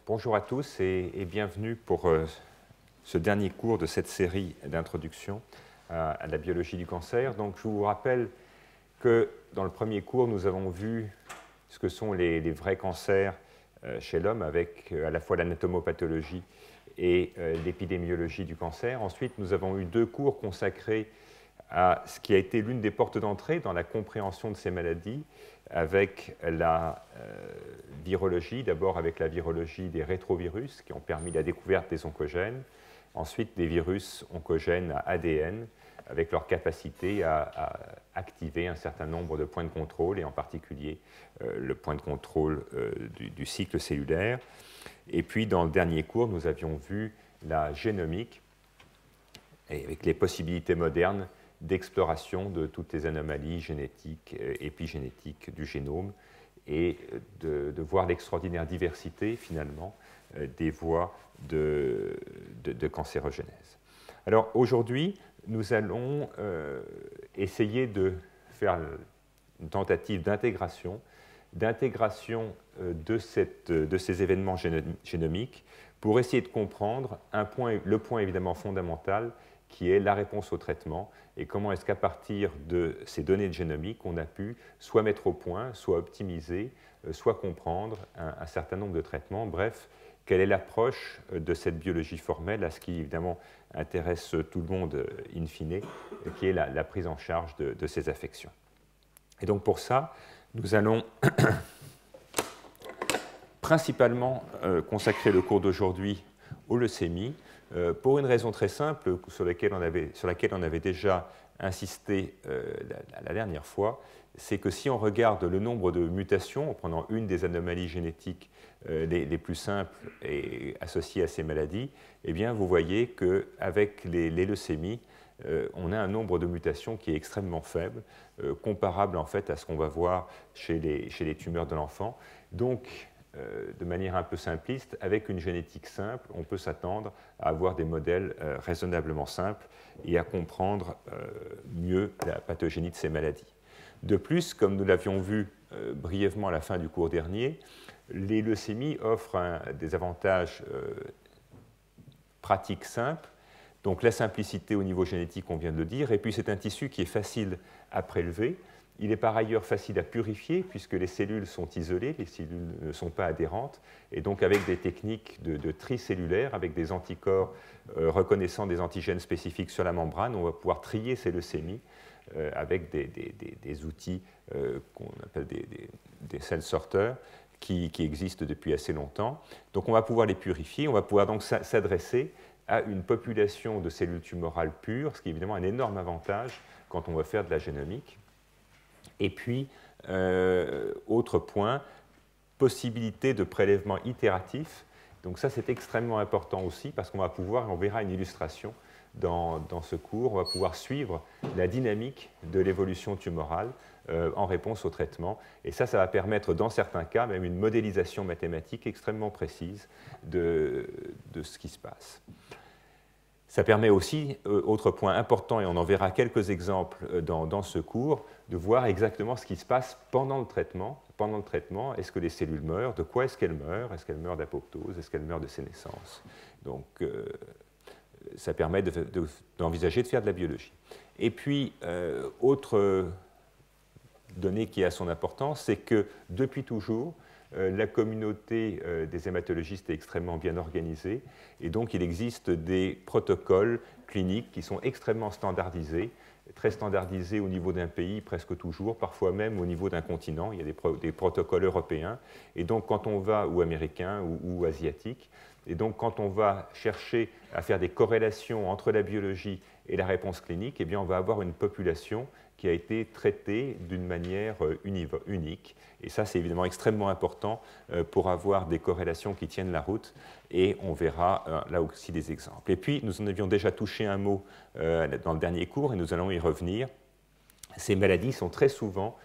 Bonjour à tous et bienvenue pour ce dernier cours de cette série d'introduction à la biologie du cancer. Donc, je vous rappelle que dans le premier cours, nous avons vu ce que sont les vrais cancers chez l'homme avec à la fois l'anatomopathologie et l'épidémiologie du cancer. Ensuite, nous avons eu deux cours consacrés à ce qui a été l'une des portes d'entrée dans la compréhension de ces maladies, avec la virologie, d'abord avec la virologie des rétrovirus qui ont permis la découverte des oncogènes, ensuite des virus oncogènes à ADN, avec leur capacité à activer un certain nombre de points de contrôle, et en particulier le point de contrôle du cycle cellulaire. Et puis dans le dernier cours, nous avions vu la génomique, et avec les possibilités modernes d'exploration de toutes les anomalies génétiques, épigénétiques du génome, et de voir l'extraordinaire diversité, finalement, des voies de cancérogénèse. Alors, aujourd'hui, nous allons essayer de faire une tentative d'intégration de ces événements génomiques pour essayer de comprendre le point évidemment fondamental qui est la réponse au traitement et comment est-ce qu'à partir de ces données de génomique, on a pu soit mettre au point, soit optimiser, soit comprendre un certain nombre de traitements. Bref, quelle est l'approche de cette biologie formelle à ce qui évidemment intéresse tout le monde in fine, qui est la prise en charge de ces affections. Et donc pour ça, nous allons principalement consacrer le cours d'aujourd'hui aux leucémies, pour une raison très simple sur laquelle on avait déjà insisté la dernière fois, c'est que si on regarde le nombre de mutations, en prenant une des anomalies génétiques les plus simples et associées à ces maladies, eh bien, vous voyez qu'avec les leucémies, on a un nombre de mutations qui est extrêmement faible, comparable en fait à ce qu'on va voir chez les tumeurs de l'enfant. Donc, de manière un peu simpliste, avec une génétique simple, on peut s'attendre à avoir des modèles raisonnablement simples et à comprendre mieux la pathogénie de ces maladies. De plus, comme nous l'avions vu brièvement à la fin du cours dernier, les leucémies offrent des avantages pratiques simples. Donc la simplicité au niveau génétique, on vient de le dire, et puis c'est un tissu qui est facile à prélever. Il est par ailleurs facile à purifier puisque les cellules sont isolées, les cellules ne sont pas adhérentes, et donc avec des techniques de tri cellulaire, avec des anticorps reconnaissant des antigènes spécifiques sur la membrane, on va pouvoir trier ces leucémies avec des outils qu'on appelle des cell sorteurs qui existent depuis assez longtemps. Donc on va pouvoir les purifier, on va pouvoir donc s'adresser à une population de cellules tumorales pures, ce qui est évidemment un énorme avantage quand on va faire de la génomique. Et puis, autre point, possibilité de prélèvement itératif. Donc ça, c'est extrêmement important aussi parce qu'on va pouvoir, on verra une illustration dans ce cours, on va pouvoir suivre la dynamique de l'évolution tumorale en réponse au traitement. Et ça va permettre, dans certains cas, même une modélisation mathématique extrêmement précise de ce qui se passe. Ça permet aussi, autre point important, et on en verra quelques exemples dans ce cours, de voir exactement ce qui se passe pendant le traitement. Pendant le traitement, est-ce que les cellules meurent? De quoi est-ce qu'elles meurent? Est-ce qu'elles meurent d'apoptose? Est-ce qu'elles meurent de sénescence? Donc, ça permet d'envisager de faire de la biologie. Et puis, autre donnée qui a son importance, c'est que depuis toujours, la communauté des hématologistes est extrêmement bien organisée et donc il existe des protocoles cliniques qui sont extrêmement standardisés, très standardisés au niveau d'un pays presque toujours, parfois même au niveau d'un continent. Il y a des protocoles européens et donc quand on va, ou américains ou asiatiques, et donc quand on va chercher à faire des corrélations entre la biologie et la réponse clinique, eh bien, on va avoir une population qui a été traitée d'une manière unique. Et ça, c'est évidemment extrêmement important pour avoir des corrélations qui tiennent la route. Et on verra là aussi des exemples. Et puis, nous en avions déjà touché un mot dans le dernier cours, et nous allons y revenir. Ces maladies sont très souvent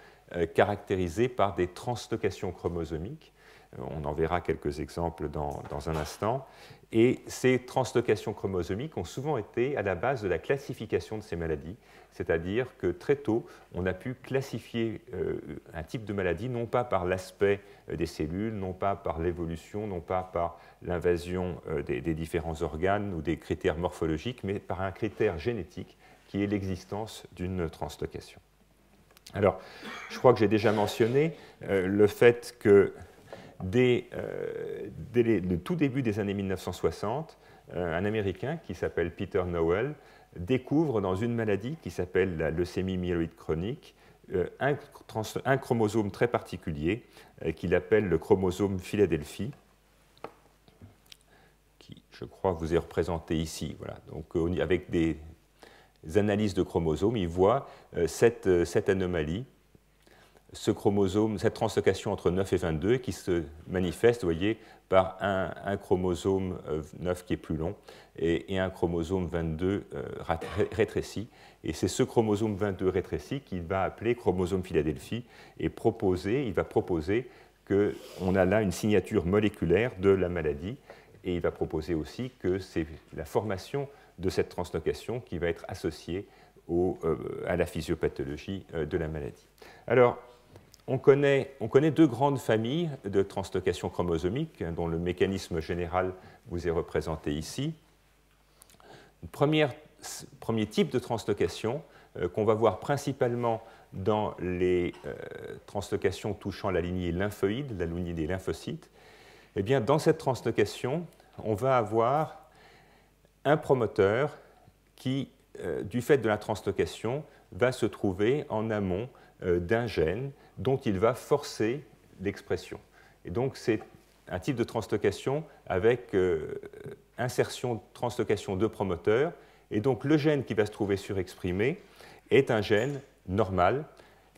caractérisées par des translocations chromosomiques. On en verra quelques exemples dans un instant. Et ces translocations chromosomiques ont souvent été à la base de la classification de ces maladies, c'est-à-dire que très tôt, on a pu classifier un type de maladie non pas par l'aspect des cellules, non pas par l'évolution, non pas par l'invasion des différents organes ou des critères morphologiques, mais par un critère génétique qui est l'existence d'une translocation. Alors, je crois que j'ai déjà mentionné le fait que dès le tout début des années 1960, un Américain qui s'appelle Peter Nowell découvre dans une maladie qui s'appelle la leucémie myéloïde chronique un chromosome très particulier qu'il appelle le chromosome Philadelphie, qui, je crois, vous est représenté ici. Voilà. Donc, avec des analyses de chromosomes, il voit cette anomalie, ce chromosome, cette translocation entre 9 et 22 qui se manifeste, vous voyez, par un chromosome 9 qui est plus long et un chromosome 22 rétréci. Et c'est ce chromosome 22 rétréci qu'il va appeler chromosome Philadelphie et il va proposer qu'on a là une signature moléculaire de la maladie et il va proposer aussi que c'est la formation de cette translocation qui va être associée à la physiopathologie de la maladie. Alors, on connaît deux grandes familles de translocation chromosomique, dont le mécanisme général vous est représenté ici. Premier type de translocation qu'on va voir principalement dans les translocations touchant la lignée lymphoïde, la lignée des lymphocytes. Eh bien, dans cette translocation, on va avoir un promoteur qui, du fait de la translocation, va se trouver en amont d'un gène dont il va forcer l'expression. Et donc, c'est un type de translocation avec insertion, translocation de promoteurs. Et donc, le gène qui va se trouver surexprimé est un gène normal,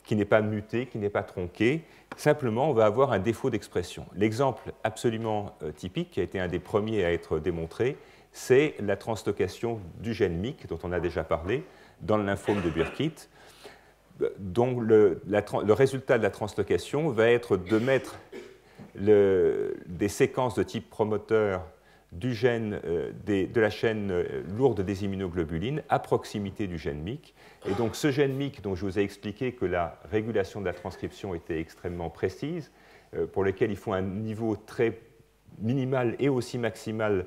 qui n'est pas muté, qui n'est pas tronqué. Simplement, on va avoir un défaut d'expression. L'exemple absolument typique, qui a été un des premiers à être démontré, c'est la translocation du gène MYC, dont on a déjà parlé, dans le lymphome de Burkitt. Donc, le résultat de la translocation va être de mettre des séquences de type promoteur du gène, de la chaîne lourde des immunoglobulines à proximité du gène MYC. Et donc, ce gène MYC, dont je vous ai expliqué que la régulation de la transcription était extrêmement précise, pour lequel il faut un niveau très minimal et aussi maximal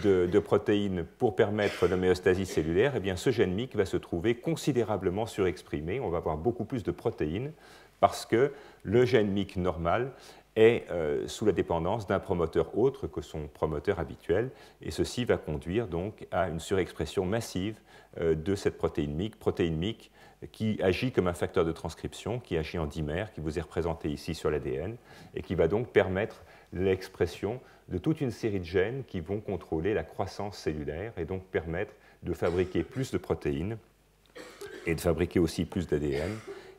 de protéines pour permettre l'homéostasie cellulaire, eh bien, ce gène MYC va se trouver considérablement surexprimé. On va avoir beaucoup plus de protéines parce que le gène MYC normal est sous la dépendance d'un promoteur autre que son promoteur habituel, et ceci va conduire donc à une surexpression massive de cette protéine MYC qui agit comme un facteur de transcription, qui agit en dimère, qui vous est représenté ici sur l'ADN, et qui va donc permettre l'expression de toute une série de gènes qui vont contrôler la croissance cellulaire et donc permettre de fabriquer plus de protéines et de fabriquer aussi plus d'ADN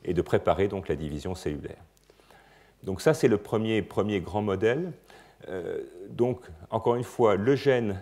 et de préparer donc la division cellulaire. Donc ça, c'est le premier grand modèle. Donc, encore une fois, le gène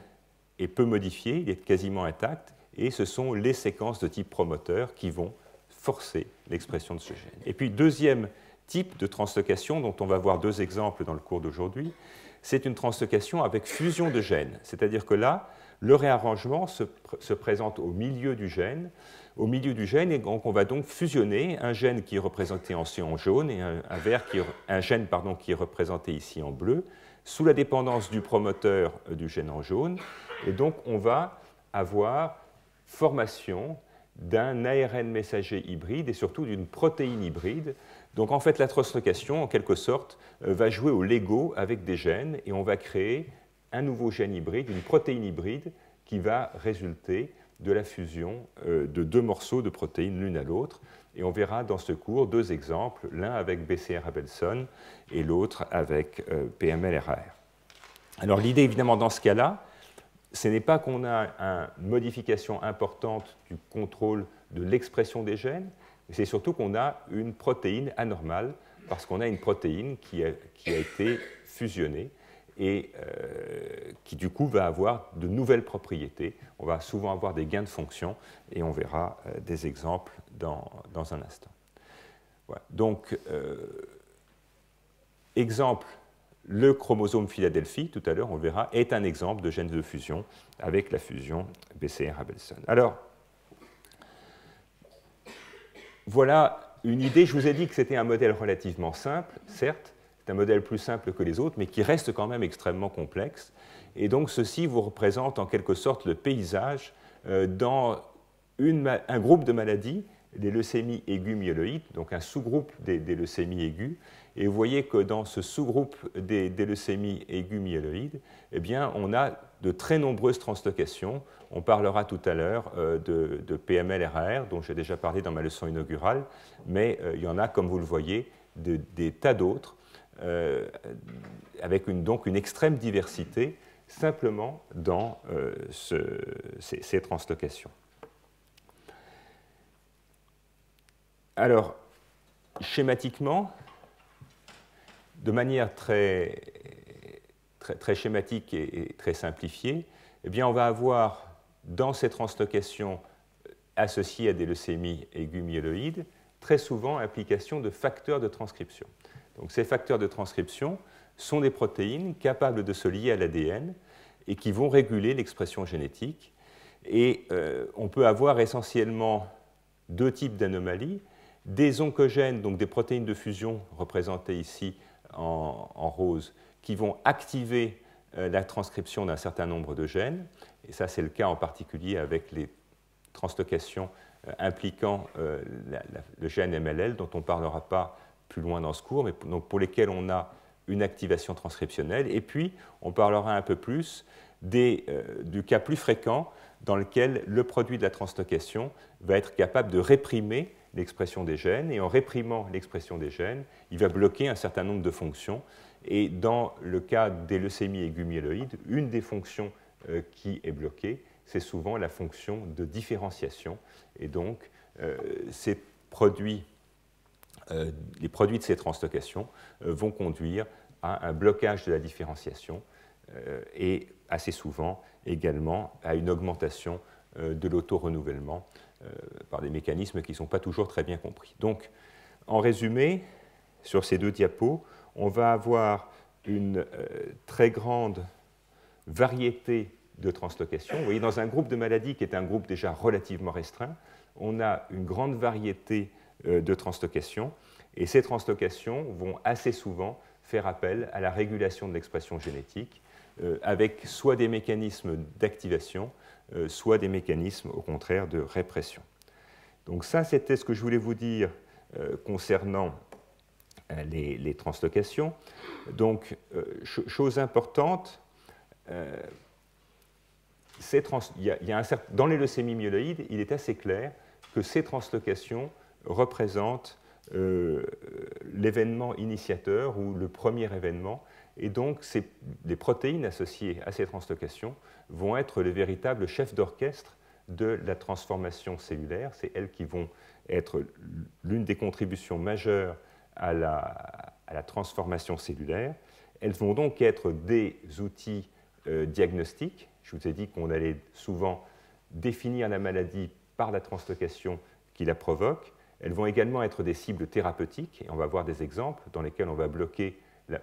est peu modifié, il est quasiment intact, et ce sont les séquences de type promoteur qui vont forcer l'expression de ce gène. Et puis, deuxième type de translocation, dont on va voir deux exemples dans le cours d'aujourd'hui, c'est une translocation avec fusion de gènes. C'est-à-dire que là, le réarrangement se présente au milieu du gène, et donc on va donc fusionner un gène qui est représenté ici en jaune et un gène qui est représenté ici en bleu, sous la dépendance du promoteur du gène en jaune. Et donc on va avoir formation d'un ARN messager hybride et surtout d'une protéine hybride. Donc en fait, la translocation, en quelque sorte, va jouer au Lego avec des gènes et on va créer un nouveau gène hybride, une protéine hybride qui va résulter de la fusion de deux morceaux de protéines l'une à l'autre. Et on verra dans ce cours deux exemples, l'un avec BCR-Abelson et l'autre avec PML-RAR. Alors l'idée, évidemment, dans ce cas-là, ce n'est pas qu'on a une modification importante du contrôle de l'expression des gènes, mais c'est surtout qu'on a une protéine anormale, parce qu'on a une protéine qui a été fusionnée et qui, du coup, va avoir de nouvelles propriétés. On va souvent avoir des gains de fonction, et on verra des exemples dans un instant. Voilà. Donc, exemple Le chromosome Philadelphie, tout à l'heure, on le verra, est un exemple de gène de fusion avec la fusion BCR-Abelson. Alors, voilà une idée. Je vous ai dit que c'était un modèle relativement simple, certes, c'est un modèle plus simple que les autres, mais qui reste quand même extrêmement complexe. Et donc, ceci vous représente en quelque sorte le paysage dans un groupe de maladies, les leucémies aiguës myéloïdes, donc un sous-groupe des leucémies aiguës. Et vous voyez que dans ce sous-groupe des leucémies aiguës myéloïdes, eh bien, on a de très nombreuses translocations. On parlera tout à l'heure de PML-RAR, dont j'ai déjà parlé dans ma leçon inaugurale, mais il y en a, comme vous le voyez, des tas d'autres, avec donc une extrême diversité, simplement dans ces translocations. Alors, schématiquement, de manière très schématique et très simplifiée, eh bien, on va avoir dans ces translocations associées à des leucémies aiguës myéloïdes, très souvent implication de facteurs de transcription. Donc, ces facteurs de transcription sont des protéines capables de se lier à l'ADN et qui vont réguler l'expression génétique. Et on peut avoir essentiellement deux types d'anomalies. Des oncogènes, donc des protéines de fusion représentées ici en rose, qui vont activer la transcription d'un certain nombre de gènes. Et ça, c'est le cas en particulier avec les translocations impliquant le gène MLL, dont on ne parlera pas plus loin dans ce cours, mais donc pour lesquels on a une activation transcriptionnelle. Et puis, on parlera un peu plus du cas plus fréquent dans lequel le produit de la translocation va être capable de réprimer l'expression des gènes, et en réprimant l'expression des gènes, il va bloquer un certain nombre de fonctions. Et dans le cas des leucémies aiguës myéloïdes, une des fonctions qui est bloquée, c'est souvent la fonction de différenciation. Et donc, les produits de ces translocations vont conduire à un blocage de la différenciation et assez souvent également à une augmentation de l'auto-renouvellement par des mécanismes qui ne sont pas toujours très bien compris. Donc, en résumé, sur ces deux diapos, on va avoir une très grande variété de translocations. Vous voyez, dans un groupe de maladies qui est un groupe déjà relativement restreint, on a une grande variété de translocations, et ces translocations vont assez souvent faire appel à la régulation de l'expression génétique, avec soit des mécanismes d'activation, soit des mécanismes, au contraire, de répression. Donc ça, c'était ce que je voulais vous dire concernant les translocations. Donc, chose importante, dans les leucémies myéloïdes, il est assez clair que ces translocations représentent l'événement initiateur ou le premier événement. Et donc, les protéines associées à ces translocations vont être les véritables chefs d'orchestre de la transformation cellulaire. C'est elles qui vont être l'une des contributions majeures à la transformation cellulaire. Elles vont donc être des outils diagnostiques. Je vous ai dit qu'on allait souvent définir la maladie par la translocation qui la provoque. Elles vont également être des cibles thérapeutiques, et on va voir des exemples dans lesquels on va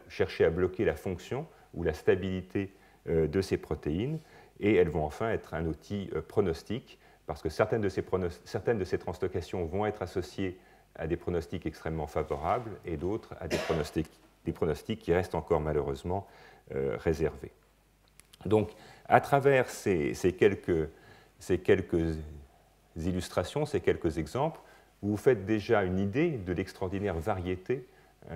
chercher à bloquer la fonction ou la stabilité de ces protéines, et elles vont enfin être un outil pronostique, parce que certaines de ces translocations vont être associées à des pronostics extrêmement favorables, et d'autres à des pronostics qui restent encore malheureusement réservés. Donc, à travers ces quelques illustrations, ces quelques exemples, vous vous faites déjà une idée de l'extraordinaire variété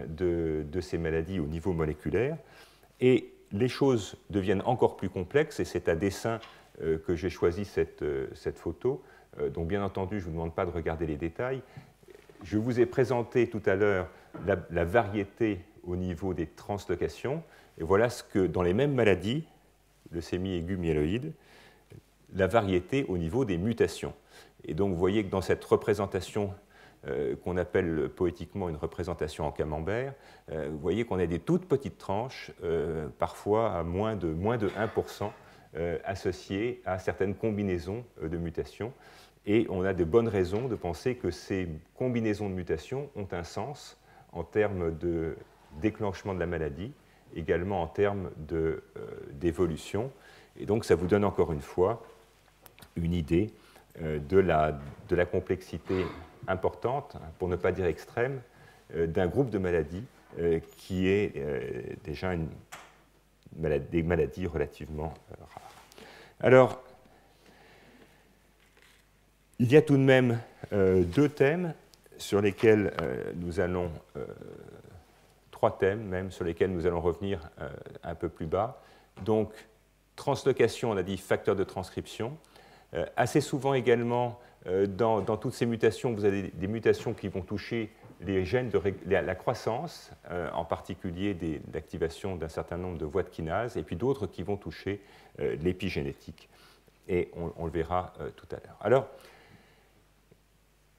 de ces maladies au niveau moléculaire. Et les choses deviennent encore plus complexes, et c'est à dessein que j'ai choisi cette photo. Donc, bien entendu, je ne vous demande pas de regarder les détails. Je vous ai présenté tout à l'heure la variété au niveau des translocations. Et voilà ce que, dans les mêmes maladies, leucémie aiguë myéloïde, la variété au niveau des mutations. Et donc, vous voyez que dans cette représentation qu'on appelle poétiquement une représentation en camembert, vous voyez qu'on a des toutes petites tranches, parfois à moins de 1%, associées à certaines combinaisons de mutations. Et on a de bonnes raisons de penser que ces combinaisons de mutations ont un sens en termes de déclenchement de la maladie également en termes d'évolution. Et donc ça vous donne encore une fois une idée de la complexité importante, pour ne pas dire extrême, d'un groupe de maladies qui est déjà des maladies relativement rares. Alors, il y a tout de même deux thèmes sur lesquels nous allons, trois thèmes même, sur lesquels nous allons revenir un peu plus bas. Donc, translocation, on a dit facteur de transcription. Assez souvent également, dans toutes ces mutations, vous avez des mutations qui vont toucher les gènes de la croissance, en particulier l'activation d'un certain nombre de voies de kinase, et puis d'autres qui vont toucher l'épigénétique. Et on le verra tout à l'heure. Alors,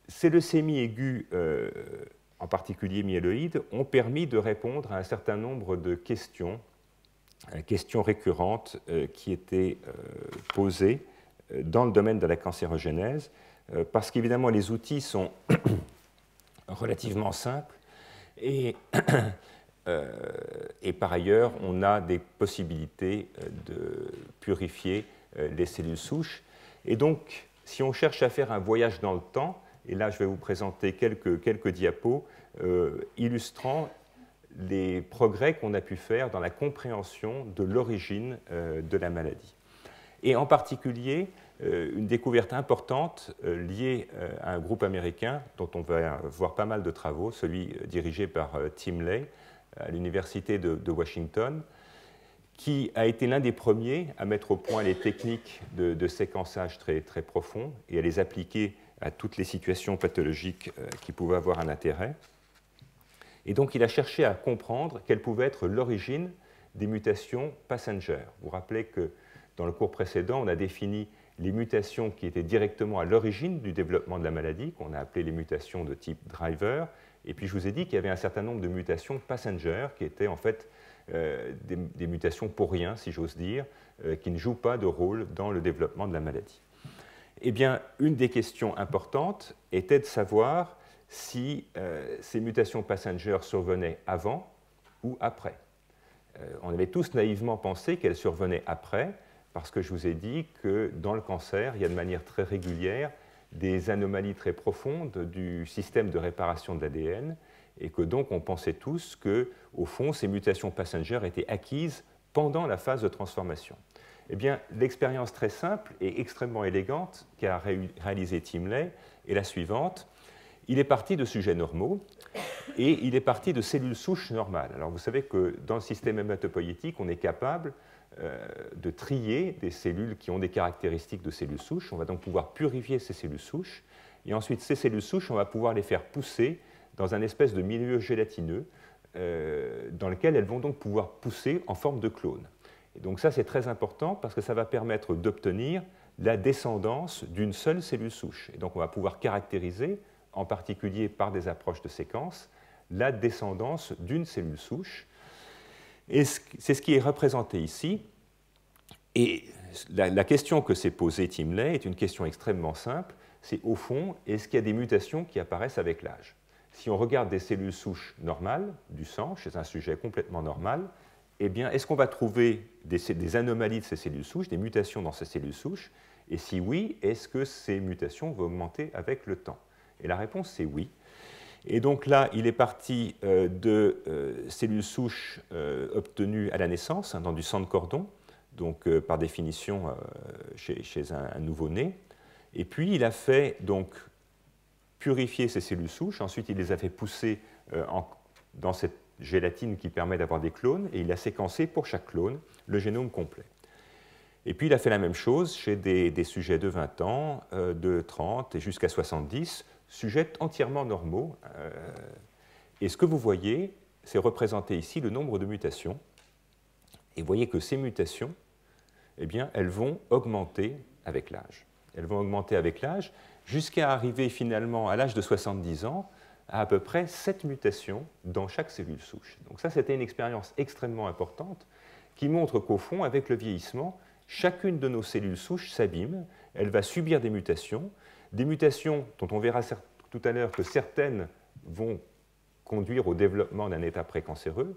ces leucémies aiguës, en particulier myéloïdes, ont permis de répondre à un certain nombre de questions récurrentes qui étaient posées dans le domaine de la cancérogénèse, parce qu'évidemment les outils sont relativement simples et par ailleurs on a des possibilités de purifier les cellules souches. Et donc si on cherche à faire un voyage dans le temps, et là je vais vous présenter quelques diapos illustrant les progrès qu'on a pu faire dans la compréhension de l'origine de la maladie. Et en particulier, une découverte importante liée à un groupe américain dont on va voir pas mal de travaux, celui dirigé par Tim Lay à l'université de Washington, qui a été l'un des premiers à mettre au point les techniques de séquençage très, très profond et à les appliquer à toutes les situations pathologiques qui pouvaient avoir un intérêt. Et donc il a cherché à comprendre quelle pouvait être l'origine des mutations passenger. Vous vous rappelez que dans le cours précédent, on a défini les mutations qui étaient directement à l'origine du développement de la maladie, qu'on a appelées les mutations de type driver. Et puis je vous ai dit qu'il y avait un certain nombre de mutations passenger qui étaient en fait des mutations pour rien, si j'ose dire, qui ne jouent pas de rôle dans le développement de la maladie. Eh bien, une des questions importantes était de savoir si ces mutations passenger survenaient avant ou après. On avait tous naïvement pensé qu'elles survenaient après, parce que je vous ai dit que dans le cancer, il y a de manière très régulière des anomalies très profondes du système de réparation de l'ADN, et que donc on pensait tous que, au fond, ces mutations passenger étaient acquises pendant la phase de transformation. Eh bien, l'expérience très simple et extrêmement élégante qu'a réalisée Tim Lay est la suivante. Il est parti de sujets normaux et il est parti de cellules souches normales. Alors vous savez que dans le système hématopoïétique, on est capable de trier des cellules qui ont des caractéristiques de cellules souches. On va donc pouvoir purifier ces cellules souches et ensuite ces cellules souches, on va pouvoir les faire pousser dans un espèce de milieu gélatineux dans lequel elles vont donc pouvoir pousser en forme de clone. Et donc ça c'est très important parce que ça va permettre d'obtenir la descendance d'une seule cellule souche. Et donc on va pouvoir caractériser, en particulier par des approches de séquence, la descendance d'une cellule souche. Et c'est ce qui est représenté ici. Et la question que s'est posée Tim Lay est une question extrêmement simple. C'est au fond, est-ce qu'il y a des mutations qui apparaissent avec l'âge? Si on regarde des cellules souches normales du sang, chez un sujet complètement normal, eh bien, est-ce qu'on va trouver des anomalies de ces cellules souches, des mutations dans ces cellules souches? Et si oui, est-ce que ces mutations vont augmenter avec le temps? Et la réponse, c'est oui. Et donc là, il est parti de cellules souches obtenues à la naissance, dans du sang de cordon, donc par définition chez un nouveau-né. Et puis, il a fait donc purifier ces cellules souches. Ensuite, il les a fait pousser dans cette gélatine qui permet d'avoir des clones, et il a séquencé pour chaque clone le génome complet. Et puis, il a fait la même chose chez des sujets de 20 ans, de 30 et jusqu'à 70, sujets entièrement normaux. Et ce que vous voyez, c'est représenté ici le nombre de mutations. Et vous voyez que ces mutations, eh bien, elles vont augmenter avec l'âge. Elles vont augmenter avec l'âge jusqu'à arriver finalement à l'âge de 70 ans à peu près 7 mutations dans chaque cellule souche. Donc ça, c'était une expérience extrêmement importante qui montre qu'au fond, avec le vieillissement, chacune de nos cellules souches s'abîme, elle va subir des mutations dont on verra tout à l'heure que certaines vont conduire au développement d'un état précancéreux,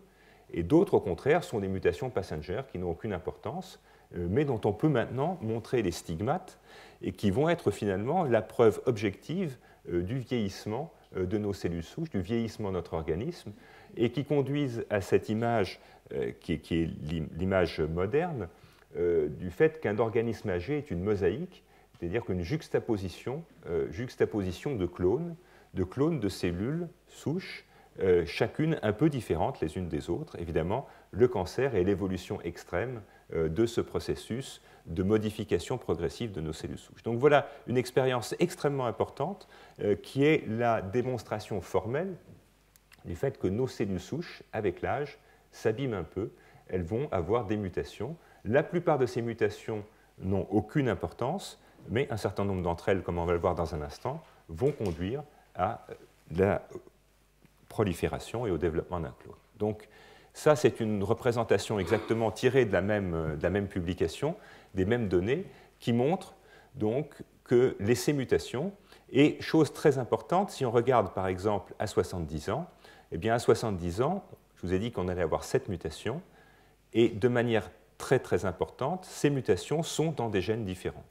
et d'autres, au contraire, sont des mutations passagères qui n'ont aucune importance, mais dont on peut maintenant montrer les stigmates et qui vont être finalement la preuve objective du vieillissement de nos cellules souches, du vieillissement de notre organisme, et qui conduisent à cette image qui est l'image moderne du fait qu'un organisme âgé est une mosaïque, c'est-à-dire qu'une juxtaposition de clones de cellules souches, chacune un peu différentes les unes des autres. Évidemment, le cancer est l'évolution extrême de ce processus de modification progressive de nos cellules souches. Donc voilà une expérience extrêmement importante qui est la démonstration formelle du fait que nos cellules souches, avec l'âge, s'abîment un peu, elles vont avoir des mutations. La plupart de ces mutations n'ont aucune importance, mais un certain nombre d'entre elles, comme on va le voir dans un instant, vont conduire à la prolifération et au développement d'un clone. Donc ça, c'est une représentation exactement tirée de la même publication, des mêmes données, qui montrent donc que ces mutations, et chose très importante, si on regarde par exemple à 70 ans, eh bien à 70 ans, je vous ai dit qu'on allait avoir 7 mutations, et de manière très très importante, ces mutations sont dans des gènes différents.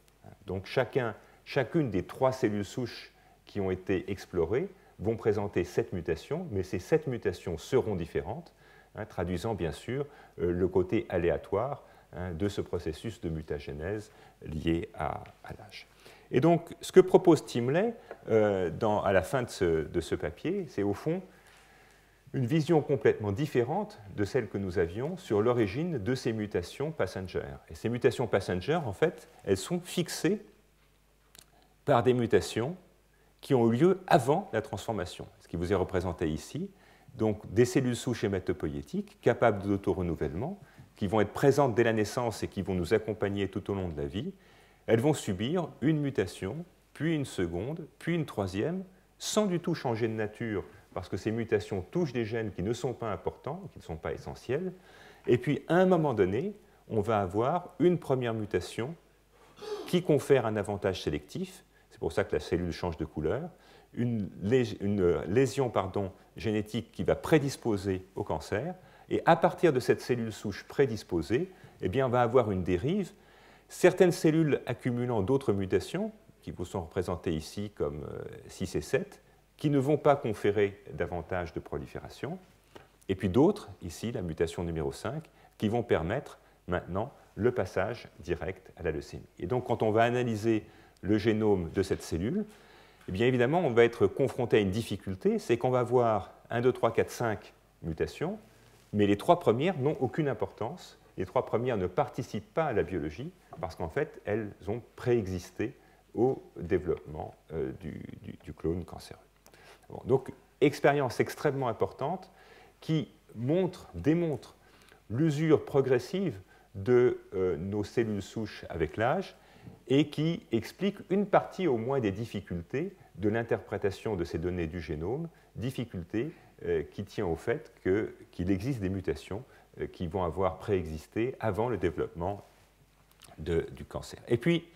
Donc chacune des 3 cellules souches qui ont été explorées vont présenter 7 mutations, mais ces 7 mutations seront différentes, traduisant bien sûr le côté aléatoire de ce processus de mutagénèse lié à l'âge. Et donc, ce que propose Timley à la fin de ce papier, c'est au fond une vision complètement différente de celle que nous avions sur l'origine de ces mutations passengères. Et ces mutations passengères, en fait, elles sont fixées par des mutations qui ont eu lieu avant la transformation, ce qui vous est représenté ici. Donc des cellules souches hématopoïétiques capables d'autorenouvellement, qui vont être présentes dès la naissance et qui vont nous accompagner tout au long de la vie. Elles vont subir une mutation, puis une seconde, puis une troisième, sans du tout changer de nature, parce que ces mutations touchent des gènes qui ne sont pas importants, qui ne sont pas essentiels. Et puis, à un moment donné, on va avoir une première mutation qui confère un avantage sélectif. C'est pour ça que la cellule change de couleur. Une lésion génétique qui va prédisposer au cancer. Et à partir de cette cellule souche prédisposée, eh bien, on va avoir une dérive. Certaines cellules accumulant d'autres mutations, qui vous sont représentées ici comme 6 et 7, qui ne vont pas conférer davantage de prolifération. Et puis d'autres, ici la mutation numéro 5, qui vont permettre maintenant le passage direct à la leucémie. Et donc quand on va analyser le génome de cette cellule, eh bien évidemment on va être confronté à une difficulté, c'est qu'on va avoir 1, 2, 3, 4, 5 mutations, mais les 3 premières n'ont aucune importance. Les 3 premières ne participent pas à la biologie parce qu'en fait elles ont préexisté au développement du clone cancéreux. Bon, donc, expérience extrêmement importante qui démontre l'usure progressive de nos cellules souches avec l'âge et qui explique une partie au moins des difficultés de l'interprétation de ces données du génome, difficultés qui tient au fait qu'il existe des mutations qui vont avoir préexisté avant le développement du cancer. Et puis,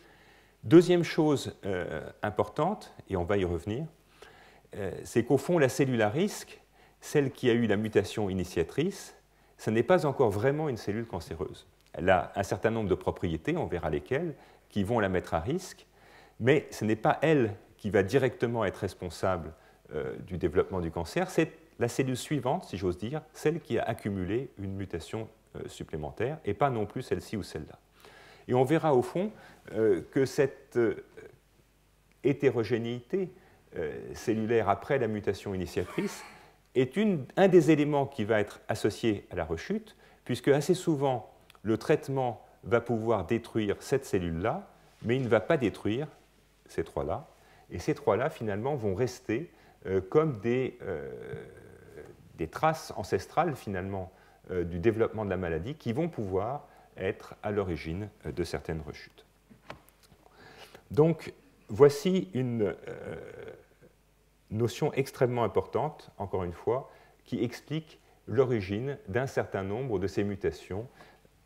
deuxième chose importante, et on va y revenir, c'est qu'au fond, la cellule à risque, celle qui a eu la mutation initiatrice, ce n'est pas encore vraiment une cellule cancéreuse. Elle a un certain nombre de propriétés, on verra lesquelles, qui vont la mettre à risque, mais ce n'est pas elle qui va directement être responsable du développement du cancer, c'est la cellule suivante, si j'ose dire, celle qui a accumulé une mutation supplémentaire, et pas non plus celle-ci ou celle-là. Et on verra au fond que cette hétérogénéité cellulaire après la mutation initiatrice est un des éléments qui va être associé à la rechute, puisque assez souvent, le traitement va pouvoir détruire cette cellule-là, mais il ne va pas détruire ces 3-là. Et ces 3-là, finalement, vont rester comme des traces ancestrales, finalement, du développement de la maladie, qui vont pouvoir être à l'origine de certaines rechutes. Donc, voici une notion extrêmement importante, encore une fois, qui explique l'origine d'un certain nombre de ces mutations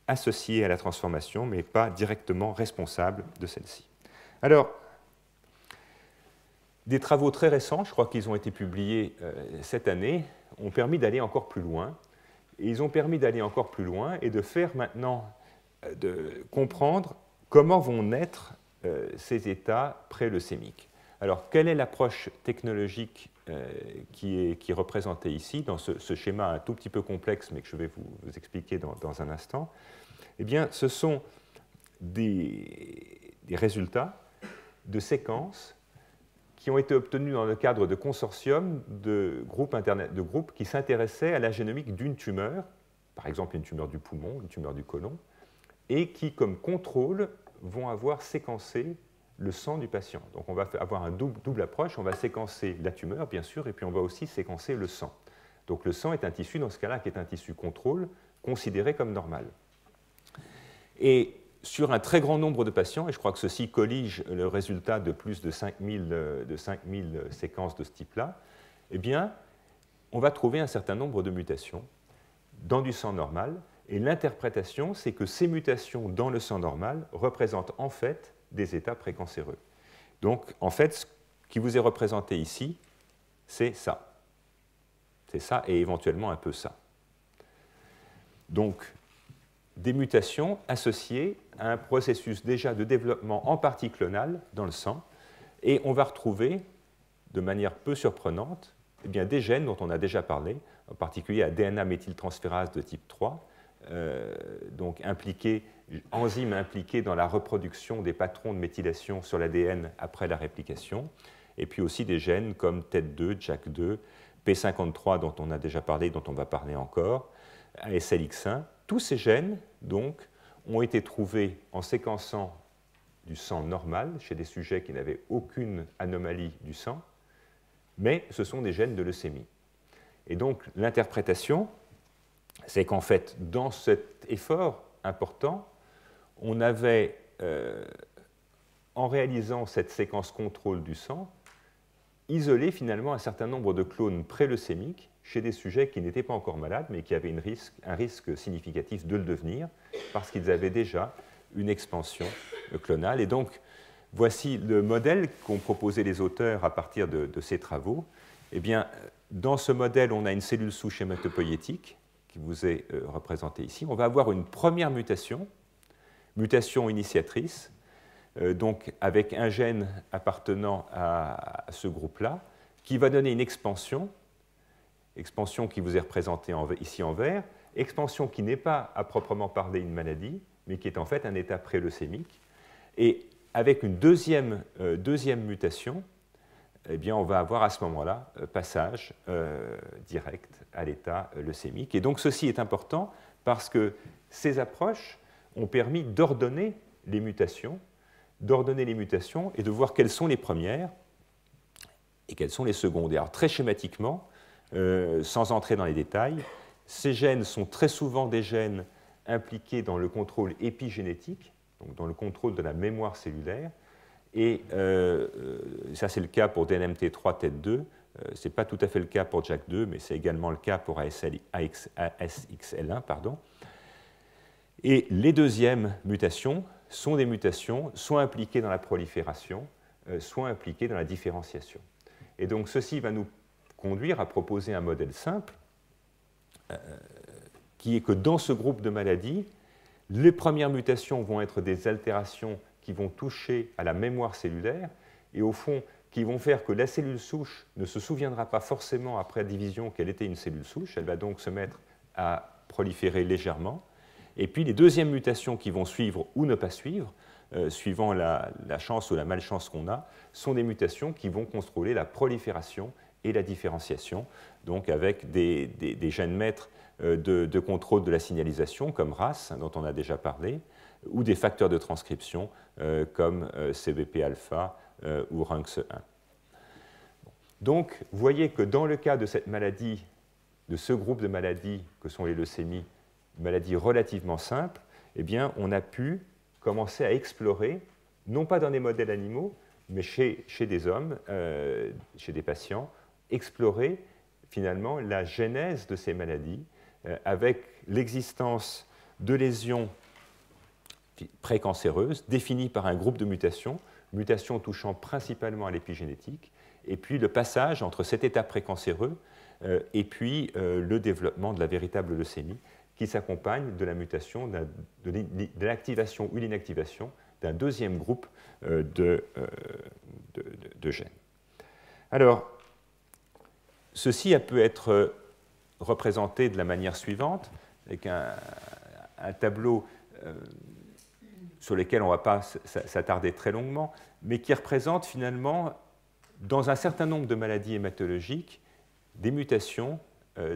associées à la transformation, mais pas directement responsables de celle-ci. Alors, des travaux très récents, je crois qu'ils ont été publiés cette année, ont permis d'aller encore plus loin Et ils ont permis d'aller encore plus loin et de faire maintenant, de comprendre comment vont naître ces états pré-leucémiques. Alors, quelle est l'approche technologique qui est représentée ici, dans ce schéma un tout petit peu complexe, mais que je vais vous expliquer dans un instant? Eh bien, ce sont des résultats de séquences qui ont été obtenus dans le cadre de consortiums de groupes qui s'intéressaient à la génomique d'une tumeur, par exemple une tumeur du poumon, une tumeur du côlon, et qui, comme contrôle, vont avoir séquencé le sang du patient. Donc on va avoir une double approche, on va séquencer la tumeur, bien sûr, et puis on va aussi séquencer le sang. Donc le sang est un tissu, dans ce cas-là, qui est un tissu contrôle, considéré comme normal. Et sur un très grand nombre de patients, et je crois que ceci collige le résultat de plus de 5000 séquences de ce type-là, eh bien, on va trouver un certain nombre de mutations dans du sang normal, et l'interprétation, c'est que ces mutations dans le sang normal représentent en fait des états précancéreux. Donc, en fait, ce qui vous est représenté ici, c'est ça. C'est ça et éventuellement un peu ça. Donc, des mutations associées à un processus déjà de développement en partie clonal dans le sang, et on va retrouver, de manière peu surprenante, eh bien, des gènes dont on a déjà parlé, en particulier à DNA méthyltransférase de type 3, donc enzymes impliqués dans la reproduction des patrons de méthylation sur l'ADN après la réplication, et puis aussi des gènes comme TET2, JAK2, P53 dont on a déjà parlé, dont on va parler encore, ASLX1. Tous ces gènes, donc, ont été trouvés en séquençant du sang normal chez des sujets qui n'avaient aucune anomalie du sang, mais ce sont des gènes de leucémie. Et donc, l'interprétation, c'est qu'en fait, dans cet effort important, on avait, en réalisant cette séquence contrôle du sang, isolé finalement un certain nombre de clones pré-leucémiques chez des sujets qui n'étaient pas encore malades, mais qui avaient un risque significatif de le devenir, parce qu'ils avaient déjà une expansion clonale. Et donc, voici le modèle qu'ont proposé les auteurs à partir de ces travaux. Eh bien, dans ce modèle, on a une cellule souche hématopoïétique qui vous est représentée ici. On va avoir une première mutation initiatrice, donc avec un gène appartenant à ce groupe-là, qui va donner une expansion qui vous est représentée ici en vert, expansion qui n'est pas à proprement parler une maladie, mais qui est en fait un état pré-leucémique. Et avec une deuxième mutation, eh bien, on va avoir à ce moment-là passage direct à l'état leucémique. Et donc ceci est important parce que ces approches ont permis d'ordonner les mutations et de voir quelles sont les premières et quelles sont les secondes. Alors très schématiquement, sans entrer dans les détails, ces gènes sont très souvent des gènes impliqués dans le contrôle épigénétique, donc dans le contrôle de la mémoire cellulaire. Et ça, c'est le cas pour DNMT3 TET2. Ce n'est pas tout à fait le cas pour JAK2, mais c'est également le cas pour ASXL1. Et les deuxièmes mutations sont des mutations soit impliquées dans la prolifération, soit impliquées dans la différenciation. Et donc, ceci va nous conduire à proposer un modèle simple, qui est que dans ce groupe de maladies, les premières mutations vont être des altérations qui vont toucher à la mémoire cellulaire et au fond qui vont faire que la cellule souche ne se souviendra pas forcément après la division qu'elle était une cellule souche, elle va donc se mettre à proliférer légèrement. Et puis les deuxièmes mutations qui vont suivre ou ne pas suivre, suivant la chance ou la malchance qu'on a, sont des mutations qui vont contrôler la prolifération et la différenciation, donc avec des gènes maîtres de contrôle de la signalisation comme RAS, dont on a déjà parlé, ou des facteurs de transcription comme CBP-alpha ou RUNX1. Donc, vous voyez que dans le cas de cette maladie, de ce groupe de maladies que sont les leucémies, maladies relativement simples, eh bien, on a pu commencer à explorer, non pas dans des modèles animaux, mais chez des hommes, chez des patients, explorer finalement la genèse de ces maladies avec l'existence de lésions précancéreuses définies par un groupe de mutations touchant principalement à l'épigénétique, et puis le passage entre cet état précancéreux et puis le développement de la véritable leucémie, qui s'accompagne de la mutation, de l'activation ou l'inactivation d'un deuxième groupe de gènes. Alors, ceci peut être représenté de la manière suivante, avec un tableau sur lequel on ne va pas s'attarder très longuement, mais qui représente finalement, dans un certain nombre de maladies hématologiques, des mutations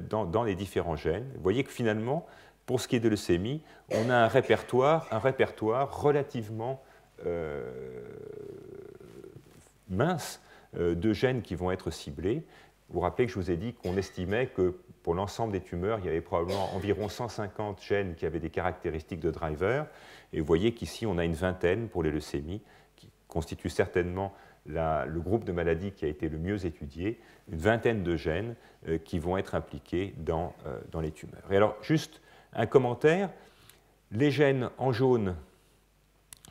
dans les différents gènes. Vous voyez que finalement, pour ce qui est de leucémie, on a un répertoire relativement mince de gènes qui vont être ciblés. Vous vous rappelez que je vous ai dit qu'on estimait que pour l'ensemble des tumeurs, il y avait probablement environ 150 gènes qui avaient des caractéristiques de driver. Et vous voyez qu'ici, on a une vingtaine pour les leucémies, qui constituent certainement le groupe de maladies qui a été le mieux étudié, une vingtaine de gènes qui vont être impliqués dans les tumeurs. Et alors, juste un commentaire, les gènes en jaune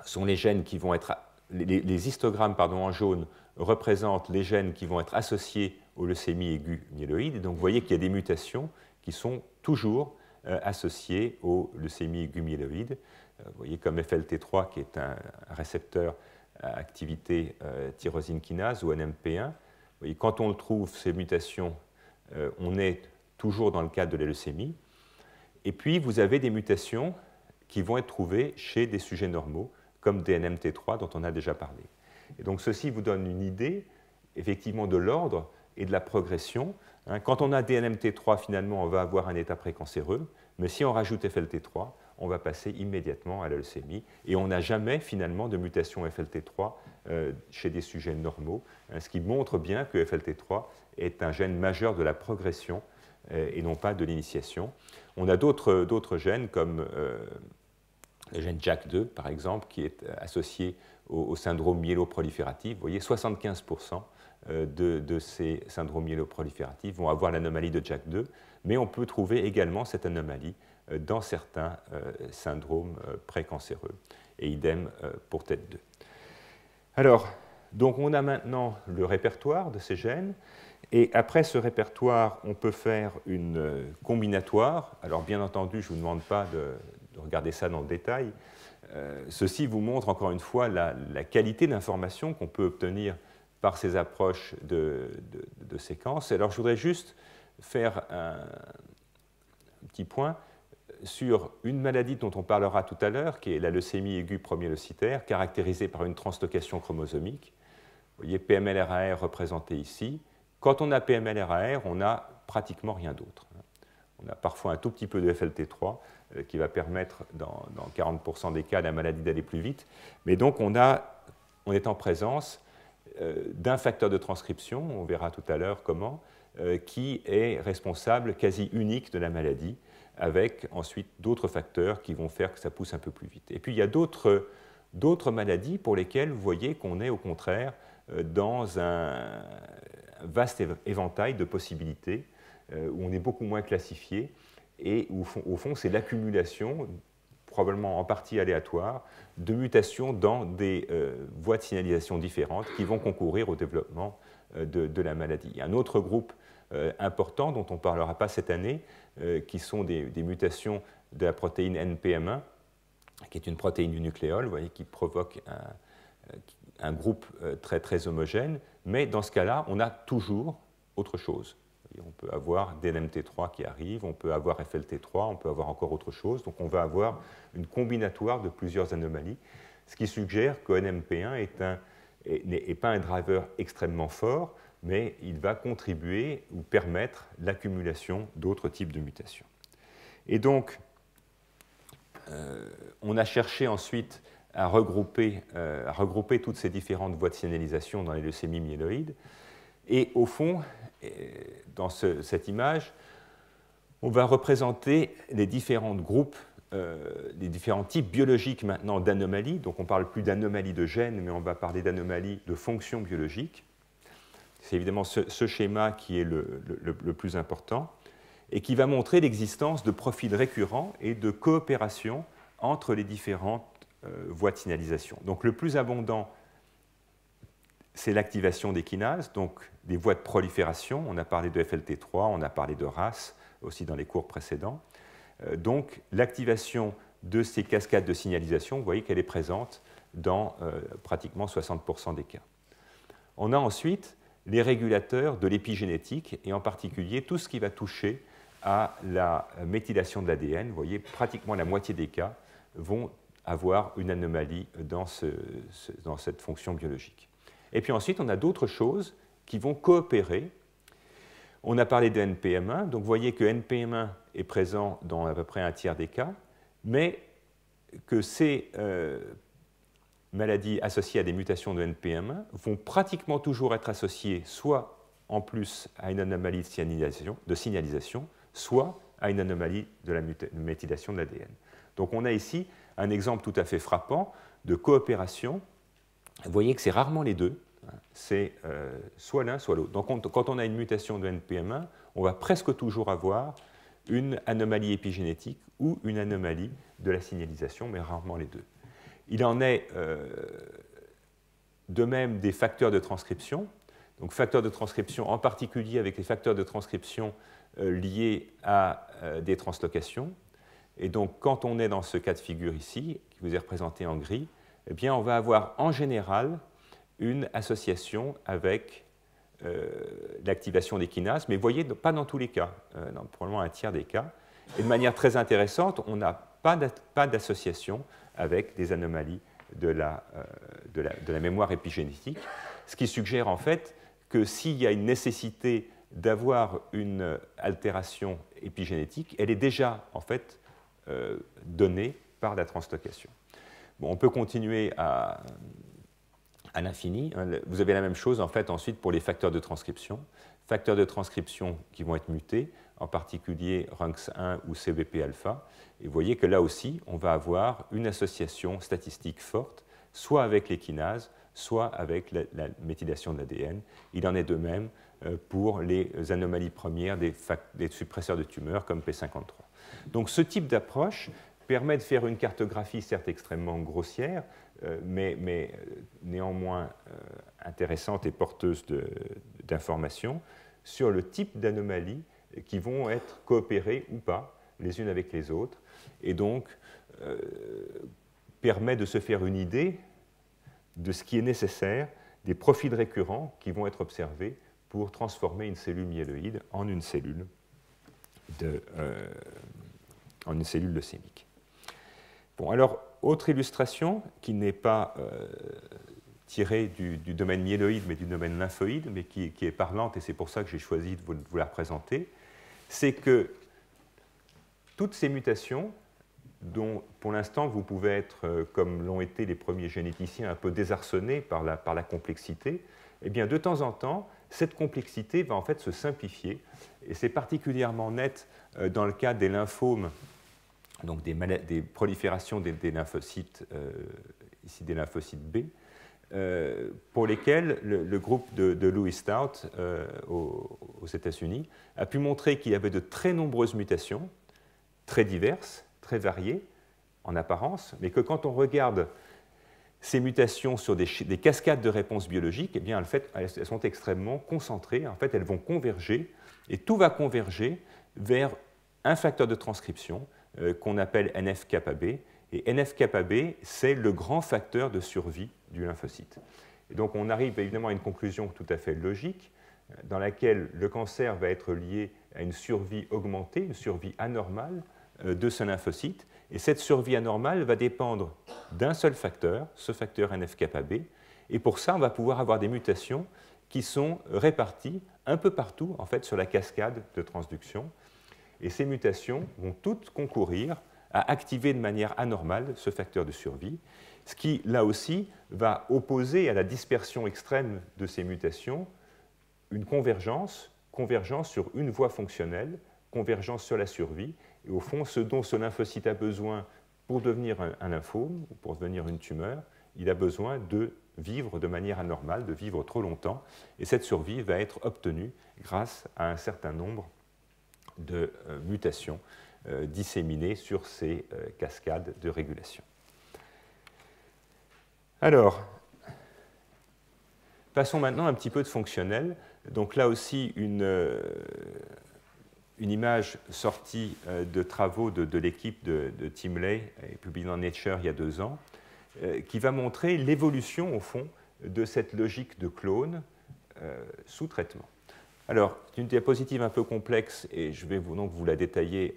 sont les gènes qui vont être... Les histogrammes en jaune représentent les gènes qui vont être associés aux leucémies aiguës myéloïdes. Et donc, vous voyez qu'il y a des mutations qui sont toujours associées aux leucémies aiguës myéloïdes. Vous voyez comme FLT3, qui est un récepteur à activité tyrosine kinase ou NMP1. Vous voyez, quand on le trouve, ces mutations, on est toujours dans le cadre de la leucémie. Et puis, vous avez des mutations qui vont être trouvées chez des sujets normaux, comme des NMT3 dont on a déjà parlé. Et donc, ceci vous donne une idée, effectivement, de l'ordre et de la progression. Quand on a des NMT3, finalement, on va avoir un état précancéreux, mais si on rajoute FLT3, on va passer immédiatement à la leucémie. Et on n'a jamais, finalement, de mutation FLT3 chez des sujets normaux, ce qui montre bien que FLT3 est un gène majeur de la progression et non pas de l'initiation. On a d'autres gènes, comme le gène JAK2, par exemple, qui est associé au syndrome myéloprolifératif. Vous voyez, 75% de ces syndromes myéloprolifératifs vont avoir l'anomalie de JAK2, mais on peut trouver également cette anomalie dans certains syndromes précancéreux, et idem pour TET2. Alors, donc on a maintenant le répertoire de ces gènes, et après ce répertoire, on peut faire une combinatoire. Alors bien entendu, je ne vous demande pas de regarder ça dans le détail. Ceci vous montre encore une fois la qualité d'information qu'on peut obtenir par ces approches de séquences. Alors je voudrais juste faire un petit point sur une maladie dont on parlera tout à l'heure, qui est la leucémie aiguë promyélocitaire, caractérisée par une translocation chromosomique. Vous voyez PML-RAR représenté ici. Quand on a PML-RAR, on n'a pratiquement rien d'autre. On a parfois un tout petit peu de FLT3 qui va permettre, dans 40% des cas, à la maladie d'aller plus vite. Mais donc, on est en présence d'un facteur de transcription, on verra tout à l'heure comment, qui est responsable quasi unique de la maladie, avec ensuite d'autres facteurs qui vont faire que ça pousse un peu plus vite. Et puis il y a d'autres maladies pour lesquelles vous voyez qu'on est au contraire dans un vaste éventail de possibilités, où on est beaucoup moins classifié, et où au fond c'est l'accumulation, probablement en partie aléatoire, de mutations dans des voies de signalisation différentes qui vont concourir au développement de la maladie. Il y a un autre groupe important dont on ne parlera pas cette année, qui sont des mutations de la protéine NPM1, qui est une protéine du nucléole, vous voyez, qui provoque un groupe très, très homogène, mais dans ce cas-là, on a toujours autre chose. On peut avoir des NMT3 qui arrivent, on peut avoir FLT3, on peut avoir encore autre chose, donc on va avoir une combinatoire de plusieurs anomalies, ce qui suggère que NMP1 n'est pas un driver extrêmement fort, mais il va contribuer ou permettre l'accumulation d'autres types de mutations. Et donc, on a cherché ensuite à regrouper toutes ces différentes voies de signalisation dans les leucémies myéloïdes. Et au fond, dans cette image, on va représenter les différents groupes, les différents types biologiques maintenant d'anomalies. Donc on ne parle plus d'anomalies de gènes, mais on va parler d'anomalies de fonctions biologiques. C'est évidemment ce schéma qui est le plus important et qui va montrer l'existence de profils récurrents et de coopération entre les différentes voies de signalisation. Donc le plus abondant, c'est l'activation des kinases, donc des voies de prolifération. On a parlé de FLT3, on a parlé de RAS aussi dans les cours précédents. Donc l'activation de ces cascades de signalisation, vous voyez qu'elle est présente dans pratiquement 60% des cas. On a ensuite les régulateurs de l'épigénétique, et en particulier tout ce qui va toucher à la méthylation de l'ADN. Vous voyez, pratiquement la moitié des cas vont avoir une anomalie dans cette fonction biologique. Et puis ensuite, on a d'autres choses qui vont coopérer. On a parlé de NPM1, donc vous voyez que NPM1 est présent dans à peu près un tiers des cas, mais que ces maladies associées à des mutations de NPM1 vont pratiquement toujours être associées soit en plus à une anomalie de signalisation, soit à une anomalie de la méthylation de l'ADN. Donc on a ici un exemple tout à fait frappant de coopération. Vous voyez que c'est rarement les deux, c'est soit l'un, soit l'autre. Donc quand on a une mutation de NPM1, on va presque toujours avoir une anomalie épigénétique ou une anomalie de la signalisation, mais rarement les deux. Il en est de même des facteurs de transcription. Donc facteurs de transcription, en particulier avec les facteurs de transcription liés à des translocations. Et donc quand on est dans ce cas de figure ici, qui vous est représenté en gris, eh bien, on va avoir en général une association avec l'activation des kinases, mais vous voyez, pas dans tous les cas, dans probablement un tiers des cas. Et de manière très intéressante, on n'a pas d'association avec des anomalies de la mémoire épigénétique, ce qui suggère en fait que s'il y a une nécessité d'avoir une altération épigénétique, elle est déjà en fait donnée par la translocation. Bon, on peut continuer à l'infini. Vous avez la même chose en fait ensuite pour les facteurs de transcription. Facteurs de transcription qui vont être mutés, en particulier RUNX1 ou CBP-alpha. Et vous voyez que là aussi, on va avoir une association statistique forte, soit avec les kinases, soit avec la méthylation de l'ADN. Il en est de même pour les anomalies premières des suppresseurs de tumeurs comme P53. Donc ce type d'approche permet de faire une cartographie certes extrêmement grossière, mais néanmoins intéressante et porteuse d'informations sur le type d'anomalies qui vont être coopérées ou pas les unes avec les autres, et donc permet de se faire une idée de ce qui est nécessaire, des profils récurrents qui vont être observés pour transformer une cellule myéloïde en une cellule leucémique. Bon, alors, autre illustration qui n'est pas tirée du domaine myéloïde, mais du domaine lymphoïde, mais qui est parlante, et c'est pour ça que j'ai choisi de vous la présenter, c'est que toutes ces mutations, dont pour l'instant vous pouvez être, comme l'ont été les premiers généticiens, un peu désarçonnés par la complexité, eh bien de temps en temps, cette complexité va en fait se simplifier, et c'est particulièrement net dans le cas des lymphomes, donc des proliférations des lymphocytes, ici des lymphocytes B, pour lesquels le groupe de Louis Stout aux États-Unis a pu montrer qu'il y avait de très nombreuses mutations, très diverses, très variées en apparence, mais que quand on regarde ces mutations sur des cascades de réponses biologiques, eh bien, en fait, elles sont extrêmement concentrées. En fait, elles vont converger, et tout va converger vers un facteur de transcription qu'on appelle NF-κB. Et NF-κB, c'est le grand facteur de survie du lymphocyte. Et donc, on arrive évidemment à une conclusion tout à fait logique, dans laquelle le cancer va être lié à une survie augmentée, une survie anormale de ce lymphocyte. Et cette survie anormale va dépendre d'un seul facteur, ce facteur NF-κB. Et pour ça, on va pouvoir avoir des mutations qui sont réparties un peu partout en fait, sur la cascade de transduction. Et ces mutations vont toutes concourir à activer de manière anormale ce facteur de survie, ce qui, là aussi, va opposer à la dispersion extrême de ces mutations une convergence sur une voie fonctionnelle, convergence sur la survie. Et au fond, ce dont ce lymphocyte a besoin pour devenir un lymphome ou pour devenir une tumeur, il a besoin de vivre de manière anormale, de vivre trop longtemps. Et cette survie va être obtenue grâce à un certain nombre de mutations disséminées sur ces cascades de régulation. Alors, Passons maintenant un petit peu de fonctionnel. Donc là aussi, une image sortie de travaux de l'équipe de Tim Lay, publiée dans Nature il y a 2 ans, qui va montrer l'évolution, au fond, de cette logique de clone sous traitement. Alors, c'est une diapositive un peu complexe, et je vais donc vous la détailler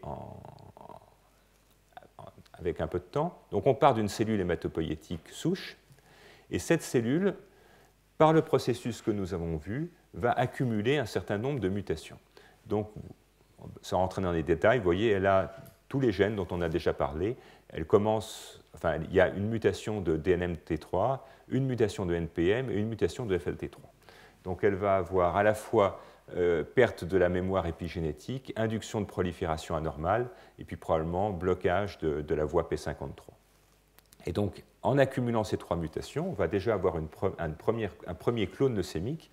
avec un peu de temps. Donc, on part d'une cellule hématopoïétique souche, et cette cellule, par le processus que nous avons vu, va accumuler un certain nombre de mutations. Donc, sans rentrer dans les détails, vous voyez, elle a tous les gènes dont on a déjà parlé. Elle commence, enfin, il y a une mutation de DNMT3, une mutation de NPM et une mutation de FLT3. Donc, elle va avoir à la fois perte de la mémoire épigénétique, induction de prolifération anormale, et puis probablement blocage de la voie P53. Et donc, en accumulant ces 3 mutations, on va déjà avoir un premier clone leucémique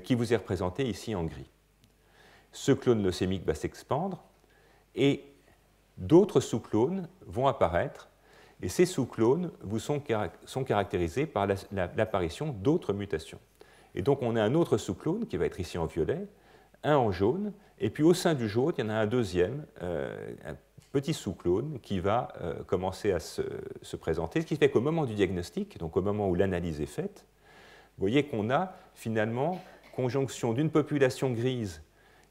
qui vous est représenté ici en gris. Ce clone leucémique va s'expandre et d'autres sous-clones vont apparaître, et ces sous-clones sont caractérisés par l'apparition d'autres mutations. Et donc on a un autre sous-clone qui va être ici en violet, un en jaune, et puis au sein du jaune, il y en a un deuxième, un petit sous-clone qui va commencer à se présenter, ce qui fait qu'au moment du diagnostic, donc au moment où l'analyse est faite, vous voyez qu'on a finalement conjonction d'une population grise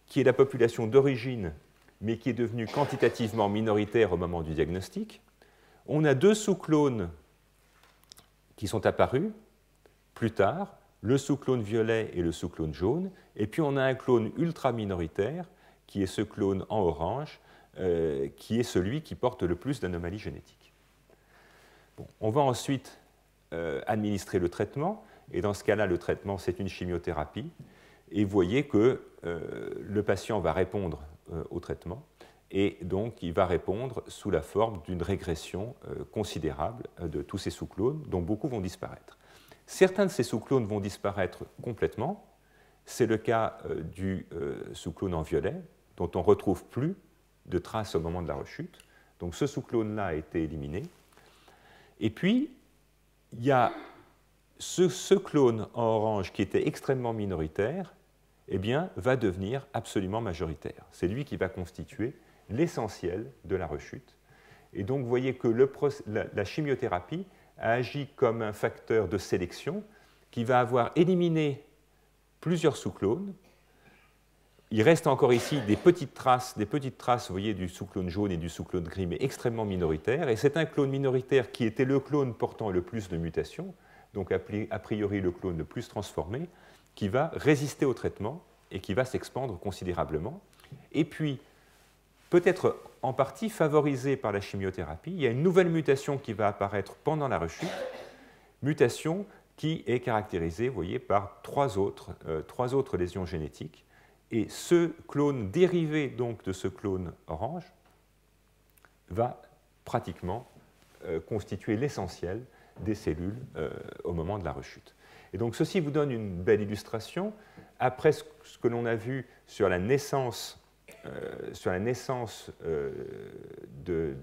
qui est la population d'origine, mais qui est devenue quantitativement minoritaire au moment du diagnostic. On a 2 sous-clones qui sont apparus plus tard, le sous-clone violet et le sous-clone jaune, et puis on a un clone ultra minoritaire, qui est ce clone en orange, qui est celui qui porte le plus d'anomalies génétiques. Bon, on va ensuite administrer le traitement, et dans ce cas-là, le traitement, c'est une chimiothérapie, et vous voyez que le patient va répondre au traitement, et donc il va répondre sous la forme d'une régression considérable de tous ces sous-clones, dont beaucoup vont disparaître. Certains de ces sous-clones vont disparaître complètement. C'est le cas du sous-clone en violet, dont on ne retrouve plus de traces au moment de la rechute. Donc ce sous-clone-là a été éliminé. Et puis, il y a ce clone en orange qui était extrêmement minoritaire, eh bien, va devenir absolument majoritaire. C'est lui qui va constituer l'essentiel de la rechute. Et donc, vous voyez que la chimiothérapie a agi comme un facteur de sélection qui va avoir éliminé plusieurs sous-clones. Il reste encore ici des petites traces, vous voyez, du sous-clone jaune et du sous-clone gris, mais extrêmement minoritaires. Et c'est un clone minoritaire qui était le clone portant le plus de mutations, donc a priori le clone le plus transformé, qui va résister au traitement et qui va s'expandre considérablement. Et puis, peut-être en partie favorisé par la chimiothérapie, il y a une nouvelle mutation qui va apparaître pendant la rechute, mutation qui est caractérisée, vous voyez, par 3 autres lésions génétiques. Et ce clone dérivé donc de ce clone orange va pratiquement constituer l'essentiel des cellules au moment de la rechute. Et donc ceci vous donne une belle illustration. Après ce que l'on a vu sur la naissance de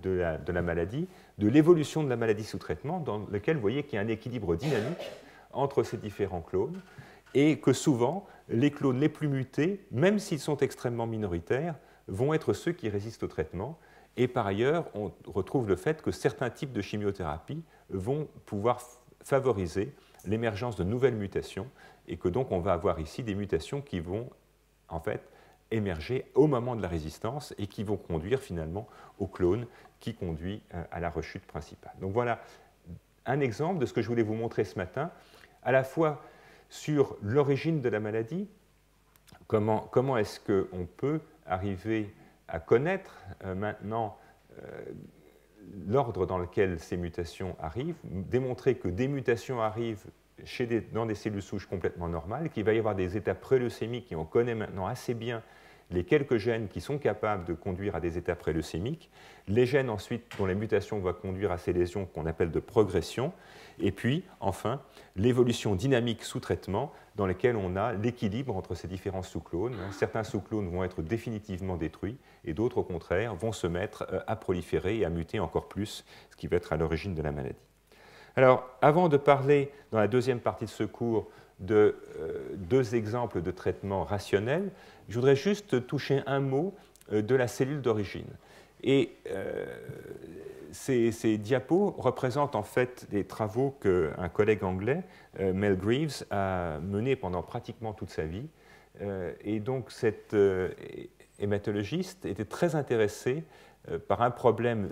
la maladie, de l'évolution de la maladie sous traitement, dans lequel vous voyez qu'il y a un équilibre dynamique entre ces différents clones, et que souvent, les clones les plus mutés, même s'ils sont extrêmement minoritaires, vont être ceux qui résistent au traitement. Et par ailleurs, on retrouve le fait que certains types de chimiothérapie vont pouvoir favoriser l'émergence de nouvelles mutations, et que donc on va avoir ici des mutations qui vont en fait émerger au moment de la résistance et qui vont conduire finalement au clone qui conduit à la rechute principale. Donc voilà un exemple de ce que je voulais vous montrer ce matin, à la fois sur l'origine de la maladie, comment est-ce qu'on peut arriver à connaître maintenant l'ordre dans lequel ces mutations arrivent, démontrer que des mutations arrivent dans des cellules souches complètement normales, qu'il va y avoir des états préleucémiques, et on connaît maintenant assez bien les quelques gènes qui sont capables de conduire à des états préleucémiques, les gènes ensuite dont la mutation va conduire à ces lésions qu'on appelle de progression, et puis enfin l'évolution dynamique sous traitement dans laquelle on a l'équilibre entre ces différents sous-clones. Certains sous-clones vont être définitivement détruits et d'autres au contraire vont se mettre à proliférer et à muter encore plus, ce qui va être à l'origine de la maladie. Alors, avant de parler, dans la deuxième partie de ce cours, de deux exemples de traitements rationnels, je voudrais juste toucher un mot de la cellule d'origine. Et ces diapos représentent en fait des travaux qu'un collègue anglais, Mel Greaves, a menés pendant pratiquement toute sa vie. Et donc cet hématologiste était très intéressé par un problème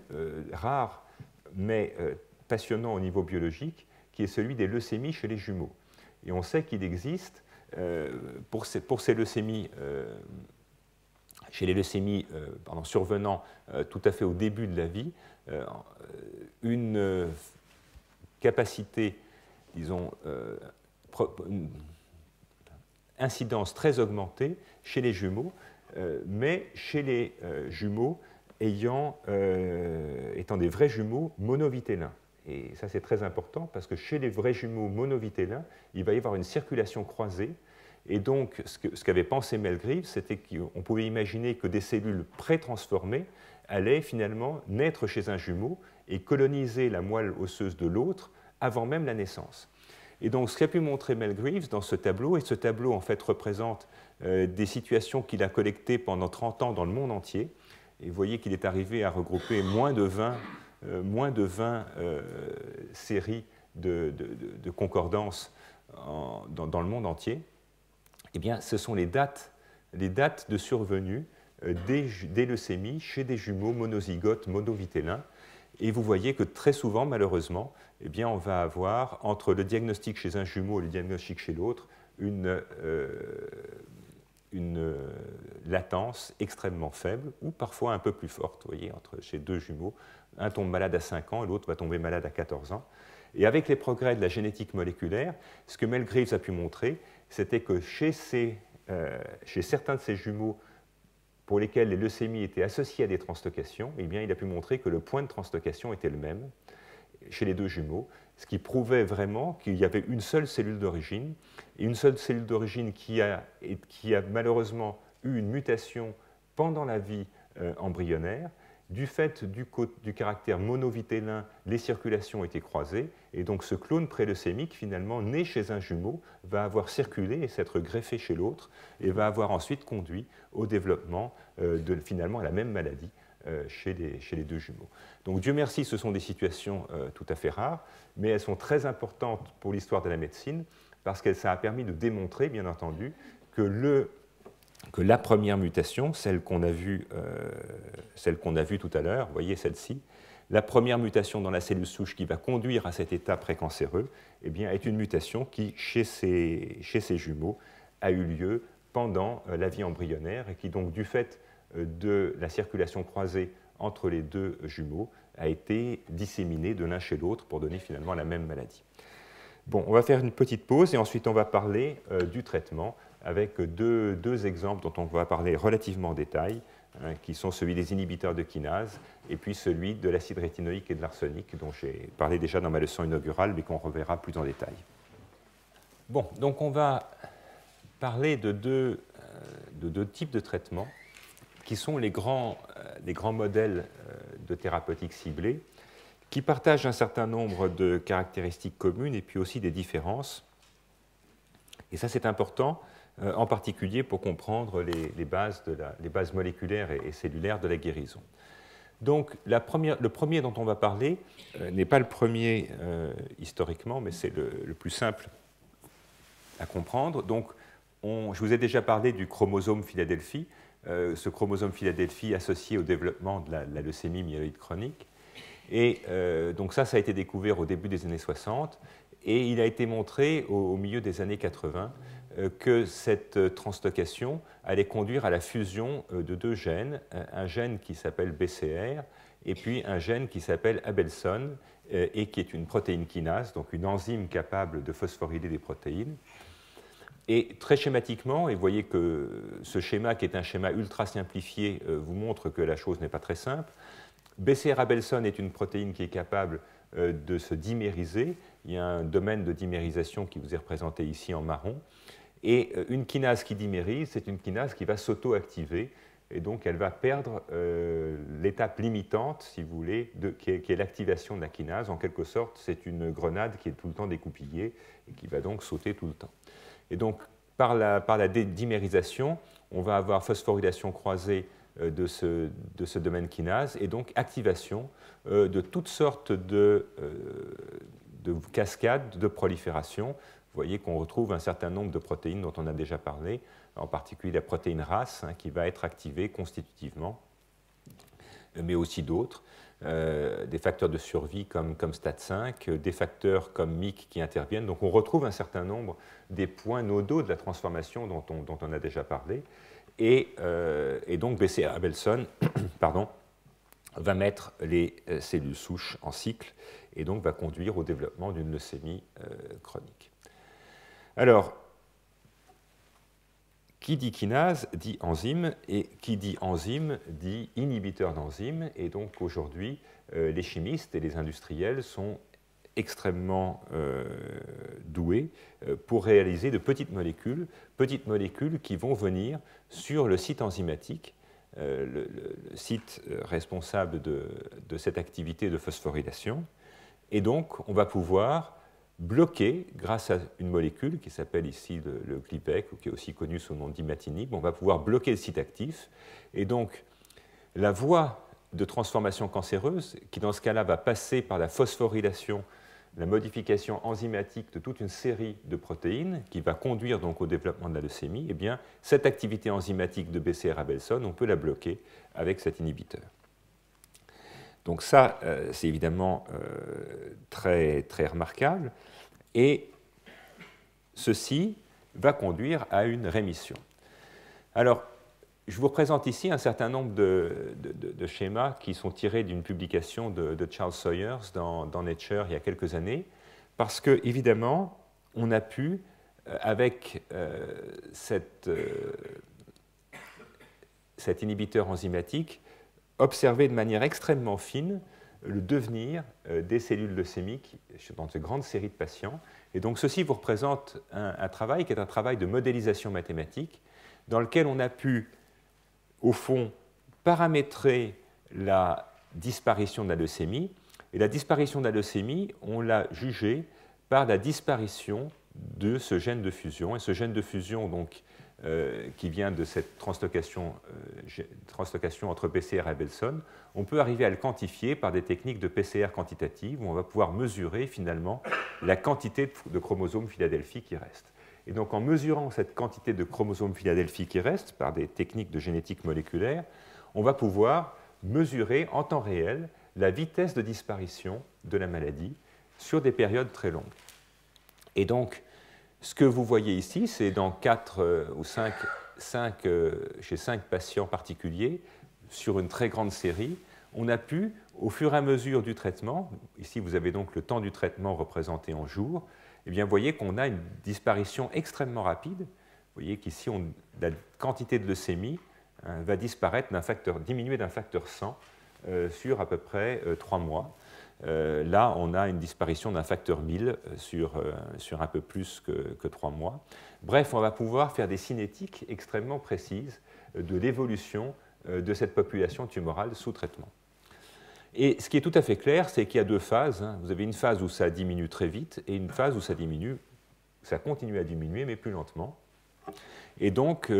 rare, mais passionnant au niveau biologique, qui est celui des leucémies chez les jumeaux. Et on sait qu'il existe, pour ces leucémies, chez les leucémies survenant tout à fait au début de la vie, une capacité, disons, une incidence très augmentée chez les jumeaux, mais chez les jumeaux étant des vrais jumeaux monovitellins. Et ça, c'est très important parce que chez les vrais jumeaux monovitellins, il va y avoir une circulation croisée. Et donc, ce qu'avait pensé Mel Greaves, c'était qu'on pouvait imaginer que des cellules pré-transformées allaient finalement naître chez un jumeau et coloniser la moelle osseuse de l'autre avant même la naissance. Et donc, ce qu'a pu montrer Mel Greaves dans ce tableau, et ce tableau en fait représente des situations qu'il a collectées pendant 30 ans dans le monde entier, et vous voyez qu'il est arrivé à regrouper moins de 20 séries de concordances dans le monde entier. Eh bien, ce sont les dates de survenue des leucémies chez des jumeaux monozygotes monovitellins. Et vous voyez que très souvent, malheureusement, eh bien, on va avoir, entre le diagnostic chez un jumeau et le diagnostic chez l'autre, une latence extrêmement faible, ou parfois un peu plus forte, vous voyez, chez deux jumeaux. Un tombe malade à 5 ans et l'autre va tomber malade à 14 ans. Et avec les progrès de la génétique moléculaire, ce que Mel Greaves a pu montrer, c'était que chez certains de ces jumeaux pour lesquels les leucémies étaient associées à des translocations, eh bien, il a pu montrer que le point de translocation était le même chez les deux jumeaux, ce qui prouvait vraiment qu'il y avait une seule cellule d'origine, et une seule cellule d'origine qui a malheureusement eu une mutation pendant la vie embryonnaire. Du fait du caractère monovitellin, les circulations étaient croisées, et donc ce clone préleucémique, finalement, né chez un jumeau, va avoir circulé et s'être greffé chez l'autre, et va avoir ensuite conduit au développement de finalement la même maladie chez les deux jumeaux. Donc Dieu merci, ce sont des situations tout à fait rares, mais elles sont très importantes pour l'histoire de la médecine, parce que ça a permis de démontrer, bien entendu, que la première mutation, celle qu'on a vue tout à l'heure, vous voyez celle-ci, la première mutation dans la cellule souche qui va conduire à cet état précancéreux, eh bien, est une mutation qui, chez ces jumeaux, a eu lieu pendant la vie embryonnaire et qui, donc, du fait de la circulation croisée entre les deux jumeaux, a été disséminée de l'un chez l'autre pour donner finalement la même maladie. Bon, on va faire une petite pause et ensuite on va parler du traitement avec deux exemples dont on va parler relativement en détail, qui sont celui des inhibiteurs de kinase et puis celui de l'acide rétinoïque et de l'arsenic, dont j'ai parlé déjà dans ma leçon inaugurale, mais qu'on reverra plus en détail. Bon, donc on va parler de deux types de traitements qui sont les grands modèles de thérapeutique ciblée, qui partagent un certain nombre de caractéristiques communes et puis aussi des différences. Et ça, c'est important, en particulier pour comprendre les bases moléculaires et cellulaires de la guérison. Donc, le premier dont on va parler n'est pas le premier historiquement, mais c'est le plus simple à comprendre. Donc, je vous ai déjà parlé du chromosome Philadelphie, ce chromosome Philadelphie associé au développement de la leucémie myéloïde chronique. Et donc ça a été découvert au début des années 60, et il a été montré au milieu des années 80 que cette translocation allait conduire à la fusion de deux gènes, un gène qui s'appelle BCR et puis un gène qui s'appelle Abelson et qui est une protéine kinase, donc une enzyme capable de phosphoryler des protéines. Et très schématiquement, et vous voyez que ce schéma, qui est un schéma ultra simplifié, vous montre que la chose n'est pas très simple. BCR-Abelson est une protéine qui est capable de se dimériser. Il y a un domaine de dimérisation qui vous est représenté ici en marron. Et une kinase qui dimérise, c'est une kinase qui va s'auto-activer. et donc elle va perdre l'étape limitante, si vous voulez, qui est l'activation de la kinase. En quelque sorte, c'est une grenade qui est tout le temps découpillée et qui va donc sauter tout le temps. Et donc, par la dimérisation, on va avoir phosphorylation croisée de ce domaine kinase et donc activation de toutes sortes de cascades de prolifération. Vous voyez qu'on retrouve un certain nombre de protéines dont on a déjà parlé, en particulier la protéine RAS, qui va être activée constitutivement, mais aussi d'autres, des facteurs de survie comme STAT5, des facteurs comme MYC qui interviennent. Donc on retrouve un certain nombre des points nodaux de la transformation dont on a déjà parlé. Et donc BCR-Abelson va mettre les cellules souches en cycle et donc va conduire au développement d'une leucémie chronique. Alors, qui dit kinase dit enzyme, et qui dit enzyme dit inhibiteur d'enzymes. Et donc aujourd'hui, les chimistes et les industriels sont extrêmement doués pour réaliser de petites molécules qui vont venir sur le site enzymatique, le site responsable de cette activité de phosphorylation. Et donc, on va pouvoir bloquer, grâce à une molécule qui s'appelle ici le Glipec, ou qui est aussi connue sous le nom d'imatinib, on va pouvoir bloquer le site actif. Et donc, la voie de transformation cancéreuse, qui dans ce cas-là va passer par la phosphorylation, la modification enzymatique de toute une série de protéines, qui va conduire donc au développement de la leucémie, eh bien, cette activité enzymatique de BCR-Abelson, on peut la bloquer avec cet inhibiteur. Donc ça, c'est évidemment très, très remarquable. Et ceci va conduire à une rémission. Alors, je vous présente ici un certain nombre de schémas qui sont tirés d'une publication de Charles Sawyers dans Nature il y a quelques années, parce que, évidemment, on a pu, avec cet inhibiteur enzymatique, observer de manière extrêmement fine le devenir des cellules leucémiques dans une grande série de patients. Et donc ceci vous représente un travail qui est un travail de modélisation mathématique dans lequel on a pu, au fond, paramétrer la disparition de la leucémie. Et la disparition de la leucémie, on l'a jugée par la disparition de ce gène de fusion. Et ce gène de fusion, donc, qui vient de cette translocation entre PCR et Abelson, on peut arriver à le quantifier par des techniques de PCR quantitative où on va pouvoir mesurer finalement la quantité de chromosomes Philadelphie qui restent. Et donc en mesurant cette quantité de chromosomes Philadelphie qui restent par des techniques de génétique moléculaire, on va pouvoir mesurer en temps réel la vitesse de disparition de la maladie sur des périodes très longues. Et donc, ce que vous voyez ici, c'est dans 4 ou 5 chez 5 patients particuliers, sur une très grande série, on a pu, au fur et à mesure du traitement, ici vous avez donc le temps du traitement représenté en jours, eh bien, vous voyez qu'on a une disparition extrêmement rapide. Vous voyez qu'ici, la quantité de leucémie va disparaître diminuer d'un facteur 100 sur à peu près 3 mois. Là, on a une disparition d'un facteur 1000 sur un peu plus que 3 mois. Bref, on va pouvoir faire des cinétiques extrêmement précises de l'évolution de cette population tumorale sous traitement. Et ce qui est tout à fait clair, c'est qu'il y a 2 phases. Vous avez une phase où ça diminue très vite et une phase où ça continue à diminuer, mais plus lentement. Et donc,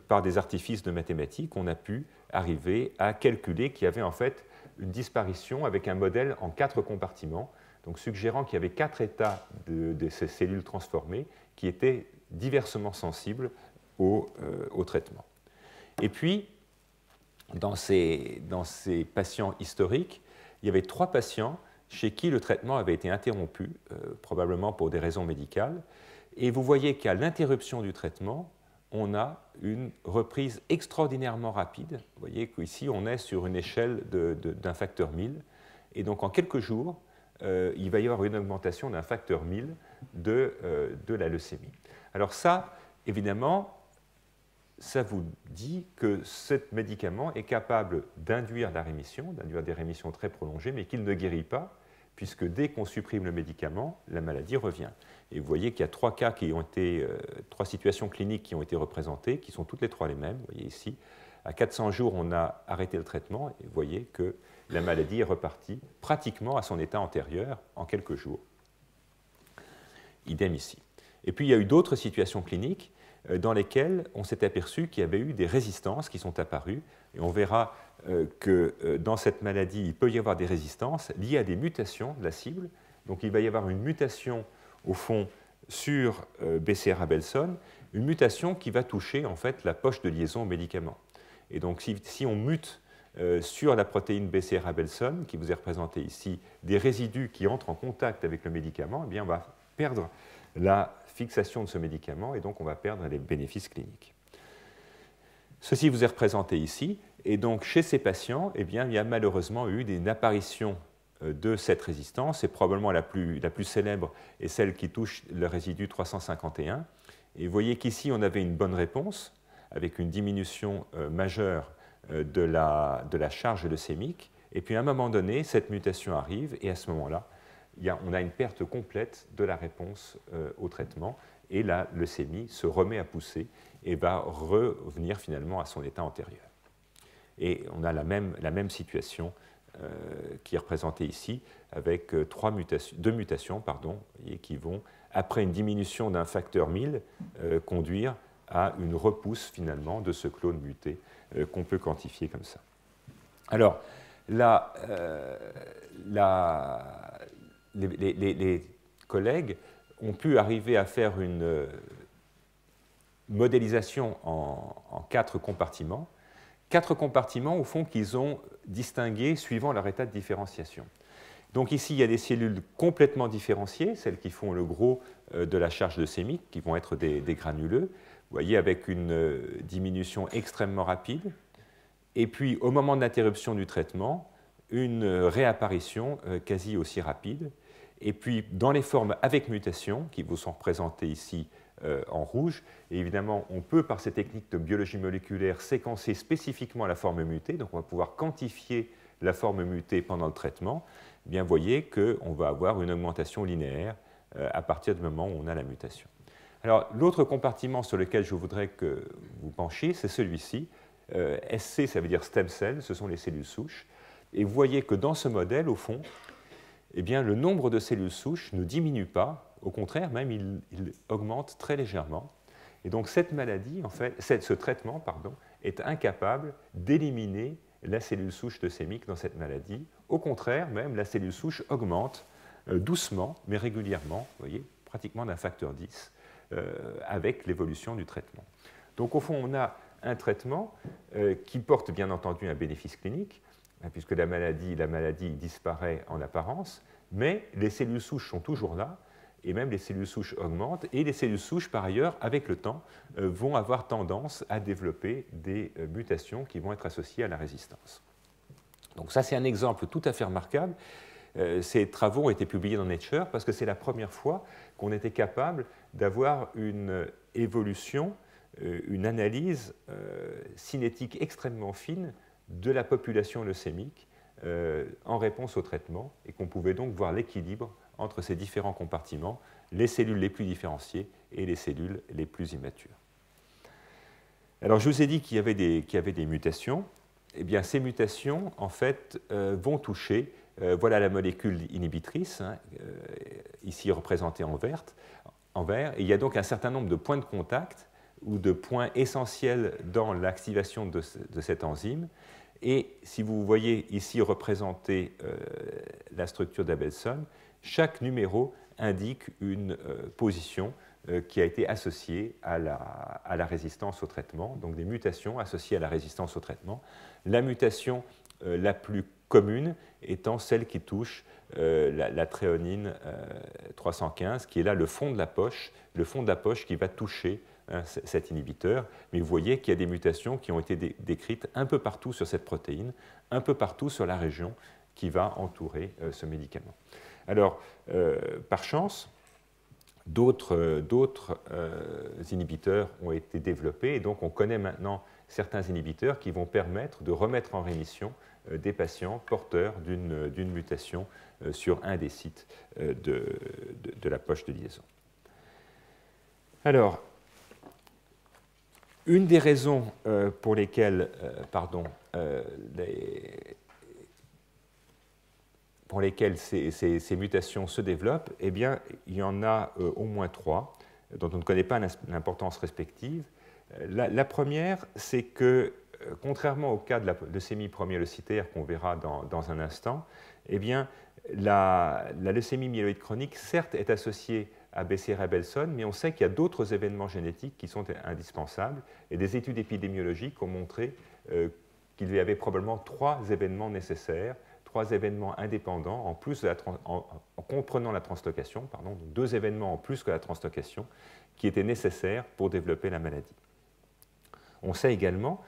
par des artifices de mathématiques, on a pu arriver à calculer qu'il y avait en fait une disparition avec un modèle en 4 compartiments, donc suggérant qu'il y avait 4 états de ces cellules transformées qui étaient diversement sensibles au traitement. Et puis, dans ces patients historiques, il y avait 3 patients chez qui le traitement avait été interrompu, probablement pour des raisons médicales. Et vous voyez qu'à l'interruption du traitement, on a une reprise extraordinairement rapide. Vous voyez qu'ici, on est sur une échelle d'un facteur 1000. Et donc, en quelques jours, il va y avoir une augmentation d'un facteur 1000 de la leucémie. Alors ça, évidemment, ça vous dit que ce médicament est capable d'induire la rémission, d'induire des rémissions très prolongées, mais qu'il ne guérit pas, puisque dès qu'on supprime le médicament, la maladie revient. Et vous voyez qu'il y a 3 cas qui ont été, 3 situations cliniques qui ont été représentées, qui sont toutes les 3 les mêmes, vous voyez ici, À 400 jours, on a arrêté le traitement et vous voyez que la maladie est repartie pratiquement à son état antérieur en quelques jours. Idem ici. Et puis, il y a eu d'autres situations cliniques dans lesquelles on s'est aperçu qu'il y avait eu des résistances qui sont apparues. Et on verra que dans cette maladie, il peut y avoir des résistances liées à des mutations de la cible. Donc, il va y avoir une mutation, au fond, sur BCR-Abelson, une mutation qui va toucher, en fait, la poche de liaison au médicament. Et donc, si on mute sur la protéine BCR-Abelson, qui vous est représentée ici, des résidus qui entrent en contact avec le médicament, eh bien, on va perdre la fixation de ce médicament et donc on va perdre les bénéfices cliniques. Ceci vous est représenté ici, et donc chez ces patients, eh bien, il y a malheureusement eu une apparition de cette résistance, et probablement la plus célèbre est celle qui touche le résidu 351. Et vous voyez qu'ici, on avait une bonne réponse, avec une diminution majeure de la charge leucémique, et puis à un moment donné, cette mutation arrive, et à ce moment-là, on a une perte complète de la réponse au traitement, et la leucémie se remet à pousser et va revenir finalement à son état antérieur. Et on a la même situation qui est représentée ici, avec deux mutations et qui vont, après une diminution d'un facteur 1000, conduire à une repousse finalement de ce clone muté qu'on peut quantifier comme ça. Alors, les collègues ont pu arriver à faire une modélisation en 4 compartiments. 4 compartiments, au fond, qu'ils ont distingués suivant leur état de différenciation. Donc ici, il y a des cellules complètement différenciées, celles qui font le gros de la charge leucémique, qui vont être des granuleux. Vous voyez, avec une diminution extrêmement rapide. Et puis, au moment de l'interruption du traitement, une réapparition quasi aussi rapide. Et puis, dans les formes avec mutation, qui vous sont représentées ici en rouge, et évidemment, on peut, par ces techniques de biologie moléculaire, séquencer spécifiquement la forme mutée, donc on va pouvoir quantifier la forme mutée pendant le traitement. Eh bien, vous voyez qu'on va avoir une augmentation linéaire à partir du moment où on a la mutation. Alors, l'autre compartiment sur lequel je voudrais que vous penchiez, c'est celui-ci. SC, ça veut dire stem cell, ce sont les cellules souches. Et vous voyez que dans ce modèle, au fond, eh bien, le nombre de cellules souches ne diminue pas, au contraire, même il augmente très légèrement. Et donc cette maladie, en fait, ce traitement, est incapable d'éliminer la cellule souche leucémique dans cette maladie. Au contraire, même, la cellule souche augmente doucement, mais régulièrement, vous voyez, pratiquement d'un facteur 10, avec l'évolution du traitement. Donc au fond, on a un traitement qui porte bien entendu un bénéfice clinique, puisque la maladie disparaît en apparence, mais les cellules souches sont toujours là, et même les cellules souches augmentent, et les cellules souches, par ailleurs, avec le temps, vont avoir tendance à développer des mutations qui vont être associées à la résistance. Donc ça, c'est un exemple tout à fait remarquable. Ces travaux ont été publiés dans Nature parce que c'est la première fois qu'on était capable d'avoir une évolution, une analyse cinétique extrêmement fine de la population leucémique en réponse au traitement, et qu'on pouvait donc voir l'équilibre entre ces différents compartiments, les cellules les plus différenciées et les cellules les plus immatures. Alors, je vous ai dit qu'il y avait des mutations. Eh bien, ces mutations, en fait, vont toucher, voilà la molécule inhibitrice, ici représentée en vert, et il y a donc un certain nombre de points de contact ou de points essentiels dans l'activation de cette enzyme. Et si vous voyez ici représenter la structure d'Abelson, chaque numéro indique une position qui a été associée à la résistance au traitement, donc des mutations associées à la résistance au traitement. La mutation la plus commune étant celle qui touche la tréonine 315, qui est là le fond de la poche qui va toucher cet inhibiteur. Mais vous voyez qu'il y a des mutations qui ont été décrites un peu partout sur cette protéine, un peu partout sur la région qui va entourer ce médicament. Alors, par chance, d'autres inhibiteurs ont été développés, et donc on connaît maintenant certains inhibiteurs qui vont permettre de remettre en rémission des patients porteurs d'une mutation sur un des sites de la poche de liaison. Alors, Une des raisons pour lesquelles, ces mutations se développent, eh bien, il y en a au moins trois, dont on ne connaît pas l'importance respective. La première, c'est que, contrairement au cas de la leucémie promyélocitaire qu'on verra dans un instant, eh bien, la leucémie myéloïde chronique, certes, est associée à Becerra-Belson, mais on sait qu'il y a d'autres événements génétiques qui sont indispensables, et des études épidémiologiques ont montré qu'il y avait probablement trois événements nécessaires, trois événements indépendants, en comprenant la translocation, pardon, deux événements en plus que la translocation, qui étaient nécessaires pour développer la maladie. On sait également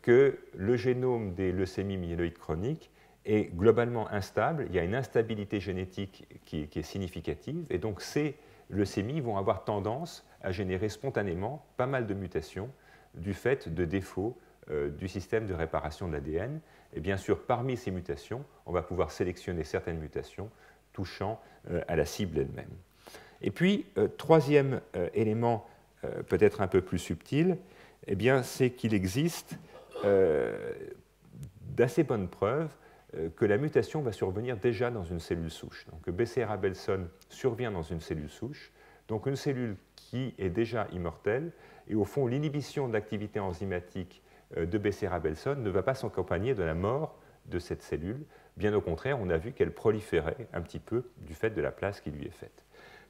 que le génome des leucémies myéloïdes chroniques est globalement instable, il y a une instabilité génétique qui est significative, et donc ces leucémies vont avoir tendance à générer spontanément pas mal de mutations du fait de défauts du système de réparation de l'ADN. Et bien sûr, parmi ces mutations, on va pouvoir sélectionner certaines mutations touchant à la cible elle-même. Et puis, troisième élément peut-être un peu plus subtil, eh bien, c'est qu'il existe d'assez bonnes preuves que la mutation va survenir déjà dans une cellule souche. Donc, Becerra-Belson survient dans une cellule souche, donc une cellule qui est déjà immortelle, et au fond, l'inhibition de l'activité enzymatique de Becerra-Belson ne va pas s'accompagner de la mort de cette cellule. Bien au contraire, on a vu qu'elle proliférait un petit peu du fait de la place qui lui est faite.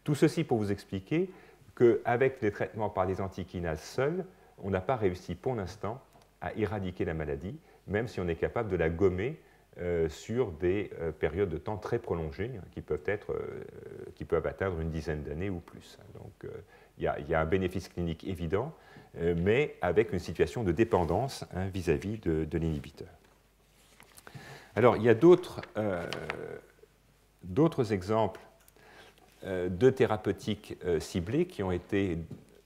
Tout ceci pour vous expliquer qu'avec les traitements par des antikinases seuls, on n'a pas réussi pour l'instant à éradiquer la maladie, même si on est capable de la gommer sur des périodes de temps très prolongées, qui peuvent atteindre une dizaine d'années ou plus. Donc il y a un bénéfice clinique évident, mais avec une situation de dépendance vis-à-vis de l'inhibiteur. Alors, il y a d'autres exemples de thérapeutiques ciblées qui ont été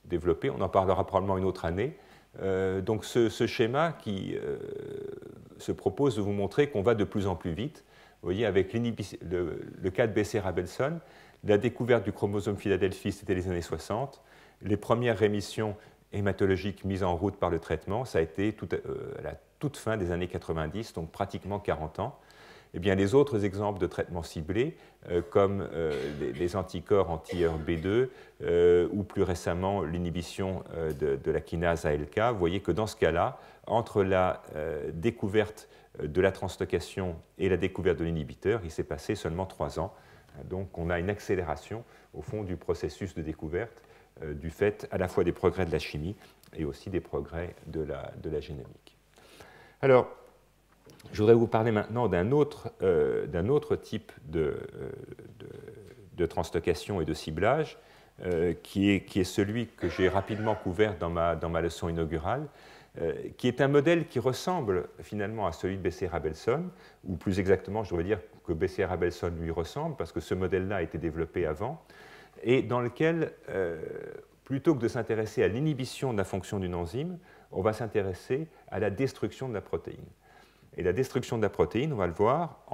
développés. On en parlera probablement une autre année. Donc ce schéma qui se propose de vous montrer qu'on va de plus en plus vite. Vous voyez, avec le cas de Becerra-Belson, la découverte du chromosome Philadelphie, c'était les années 60. Les premières rémissions hématologiques mises en route par le traitement, ça a été à la toute fin des années 90, donc pratiquement 40 ans. Eh bien, les autres exemples de traitements ciblés, comme les anticorps anti-ERB2 ou plus récemment l'inhibition de la kinase ALK, vous voyez que dans ce cas-là, entre la découverte de la translocation et la découverte de l'inhibiteur, il s'est passé seulement 3 ans. Donc, on a une accélération, au fond, du processus de découverte du fait à la fois des progrès de la chimie et aussi des progrès de la génomique. Alors, je voudrais vous parler maintenant d'un autre type de translocation et de ciblage, qui est celui que j'ai rapidement couvert dans ma leçon inaugurale, qui est un modèle qui ressemble finalement à celui de Becerra-Belson, ou plus exactement, je devrais dire que Becerra-Belson lui ressemble, parce que ce modèle-là a été développé avant, et dans lequel, plutôt que de s'intéresser à l'inhibition de la fonction d'une enzyme, on va s'intéresser à la destruction de la protéine. Et la destruction de la protéine, on va le voir,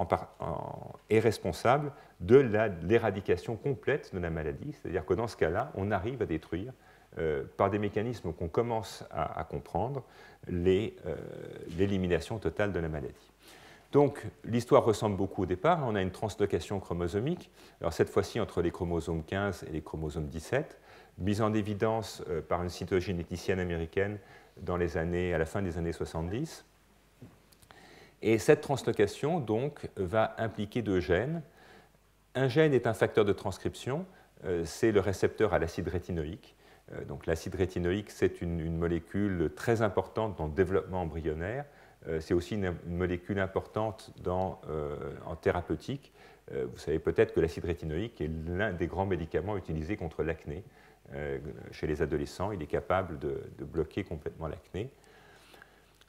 est responsable de l'éradication complète de la maladie. C'est-à-dire que dans ce cas-là, on arrive à détruire, par des mécanismes qu'on commence à comprendre, l'élimination totale de la maladie. Donc, l'histoire ressemble beaucoup au départ. On a une translocation chromosomique, alors cette fois-ci entre les chromosomes 15 et les chromosomes 17, mise en évidence par une cytogénéticienne américaine à la fin des années 70. Et cette translocation, donc, va impliquer 2 gènes. Un gène est un facteur de transcription, c'est le récepteur à l'acide rétinoïque. Donc, l'acide rétinoïque, c'est une molécule très importante dans le développement embryonnaire. C'est aussi une molécule importante en thérapeutique. Vous savez peut-être que l'acide rétinoïque est l'un des grands médicaments utilisés contre l'acné. Chez les adolescents, il est capable de bloquer complètement l'acné.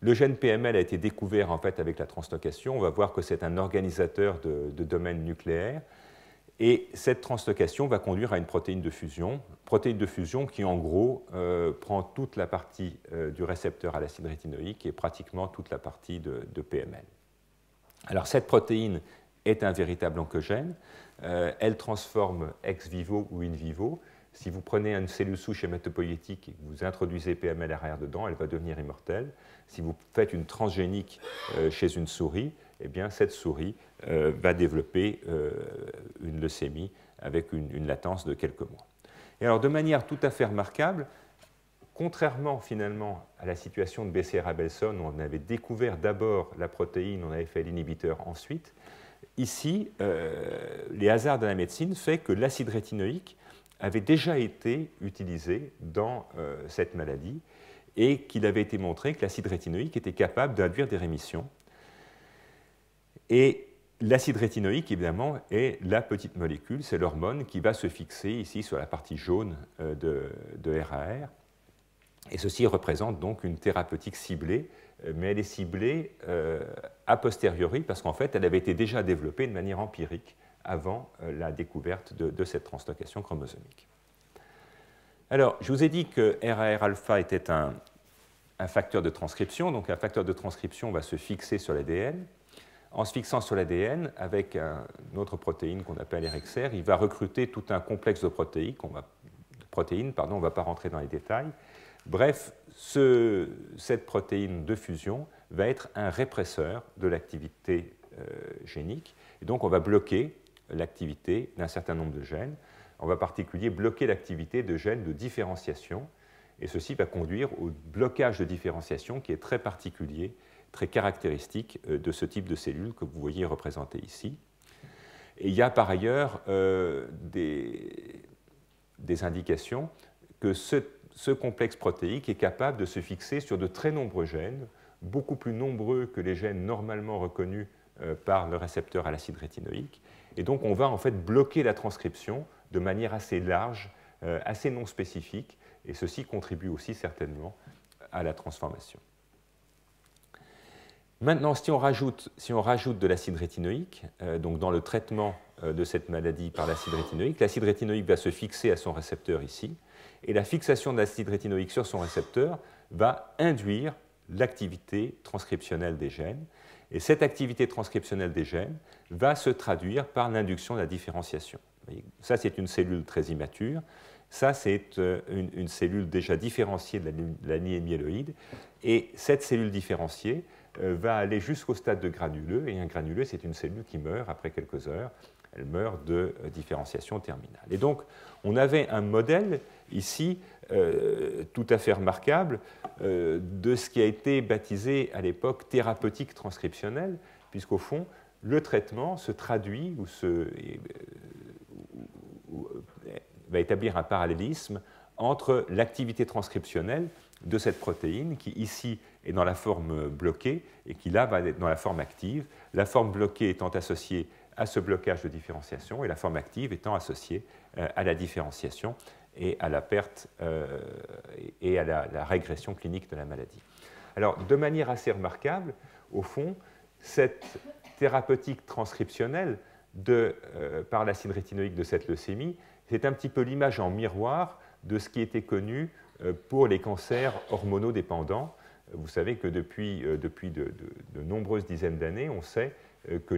Le gène PML a été découvert en fait avec la translocation. On va voir que c'est un organisateur de domaine nucléaire. Et cette translocation va conduire à une protéine de fusion qui en gros prend toute la partie du récepteur à l'acide rétinoïque et pratiquement toute la partie de PML. Alors cette protéine est un véritable oncogène. Elle transforme ex vivo ou in vivo Si vous prenez une cellule souche hématopoïétique et que vous introduisez PMLRR dedans, elle va devenir immortelle. Si vous faites une transgénique chez une souris, eh bien, cette souris va développer une leucémie avec une latence de quelques mois. Et alors, de manière tout à fait remarquable, contrairement finalement à la situation de Becerra-Belson, où on avait découvert d'abord la protéine, on avait fait l'inhibiteur ensuite, ici, les hasards de la médecine fait que l'acide rétinoïque avait déjà été utilisé dans cette maladie et qu'il avait été montré que l'acide rétinoïque était capable d'induire des rémissions. Et l'acide rétinoïque, évidemment, est la petite molécule, c'est l'hormone qui va se fixer ici sur la partie jaune de RAR. Et ceci représente donc une thérapeutique ciblée, mais elle est ciblée a posteriori parce qu'en fait, elle avait été déjà développée de manière empirique avant la découverte de cette translocation chromosomique. Alors, je vous ai dit que RAR-alpha était un facteur de transcription, donc un facteur de transcription va se fixer sur l'ADN. En se fixant sur l'ADN, avec une autre protéine qu'on appelle RXR, il va recruter tout un complexe de protéines, on ne va pas rentrer dans les détails. Bref, cette protéine de fusion va être un répresseur de l'activité génique, et donc on va bloquer l'activité d'un certain nombre de gènes. On va en particulier bloquer l'activité de gènes de différenciation, et ceci va conduire au blocage de différenciation qui est très particulier, très caractéristique de ce type de cellules que vous voyez représentées ici. Et il y a par ailleurs des indications que ce complexe protéique est capable de se fixer sur de très nombreux gènes, beaucoup plus nombreux que les gènes normalement reconnus par le récepteur à l'acide rétinoïque. Et donc on va en fait bloquer la transcription de manière assez large, assez non spécifique, et ceci contribue aussi certainement à la transformation. Maintenant, si on rajoute de l'acide rétinoïque, donc dans le traitement de cette maladie par l'acide rétinoïque va se fixer à son récepteur ici, et la fixation de l'acide rétinoïque sur son récepteur va induire l'activité transcriptionnelle des gènes, et cette activité transcriptionnelle des gènes va se traduire par l'induction de la différenciation. Ça, c'est une cellule très immature. Ça, c'est une cellule déjà différenciée de la lignée myéloïde, et cette cellule différenciée va aller jusqu'au stade de granuleux, et un granuleux, c'est une cellule qui meurt après quelques heures. Elle meurt de différenciation terminale. Et donc, on avait un modèle ici tout à fait remarquable de ce qui a été baptisé à l'époque thérapeutique transcriptionnelle, puisqu'au fond, le traitement se traduit ou va établir un parallélisme entre l'activité transcriptionnelle de cette protéine qui ici est dans la forme bloquée et qui là va être dans la forme active, la forme bloquée étant associée à ce blocage de différenciation et la forme active étant associée à la différenciation et à la perte et à la régression clinique de la maladie. Alors, de manière assez remarquable, au fond, cette thérapeutique transcriptionnelle par l'acide rétinoïque de cette leucémie, c'est un petit peu l'image en miroir de ce qui était connu pour les cancers hormonodépendants. Vous savez que depuis de nombreuses dizaines d'années, on sait que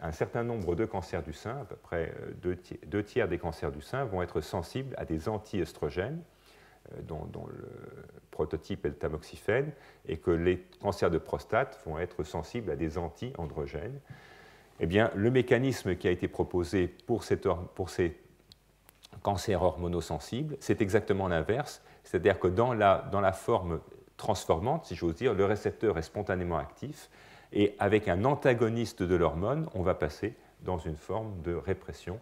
un certain nombre de cancers du sein, à peu près 2 tiers des cancers du sein, vont être sensibles à des anti-œstrogènes, dont le prototype est le tamoxifène, et que les cancers de prostate vont être sensibles à des anti-androgènes. Eh bien, le mécanisme qui a été proposé pour ces cancers hormonosensibles, c'est exactement l'inverse, c'est-à-dire que dans la forme transformante, si j'ose dire, le récepteur est spontanément actif, et avec un antagoniste de l'hormone, on va passer dans une forme de répression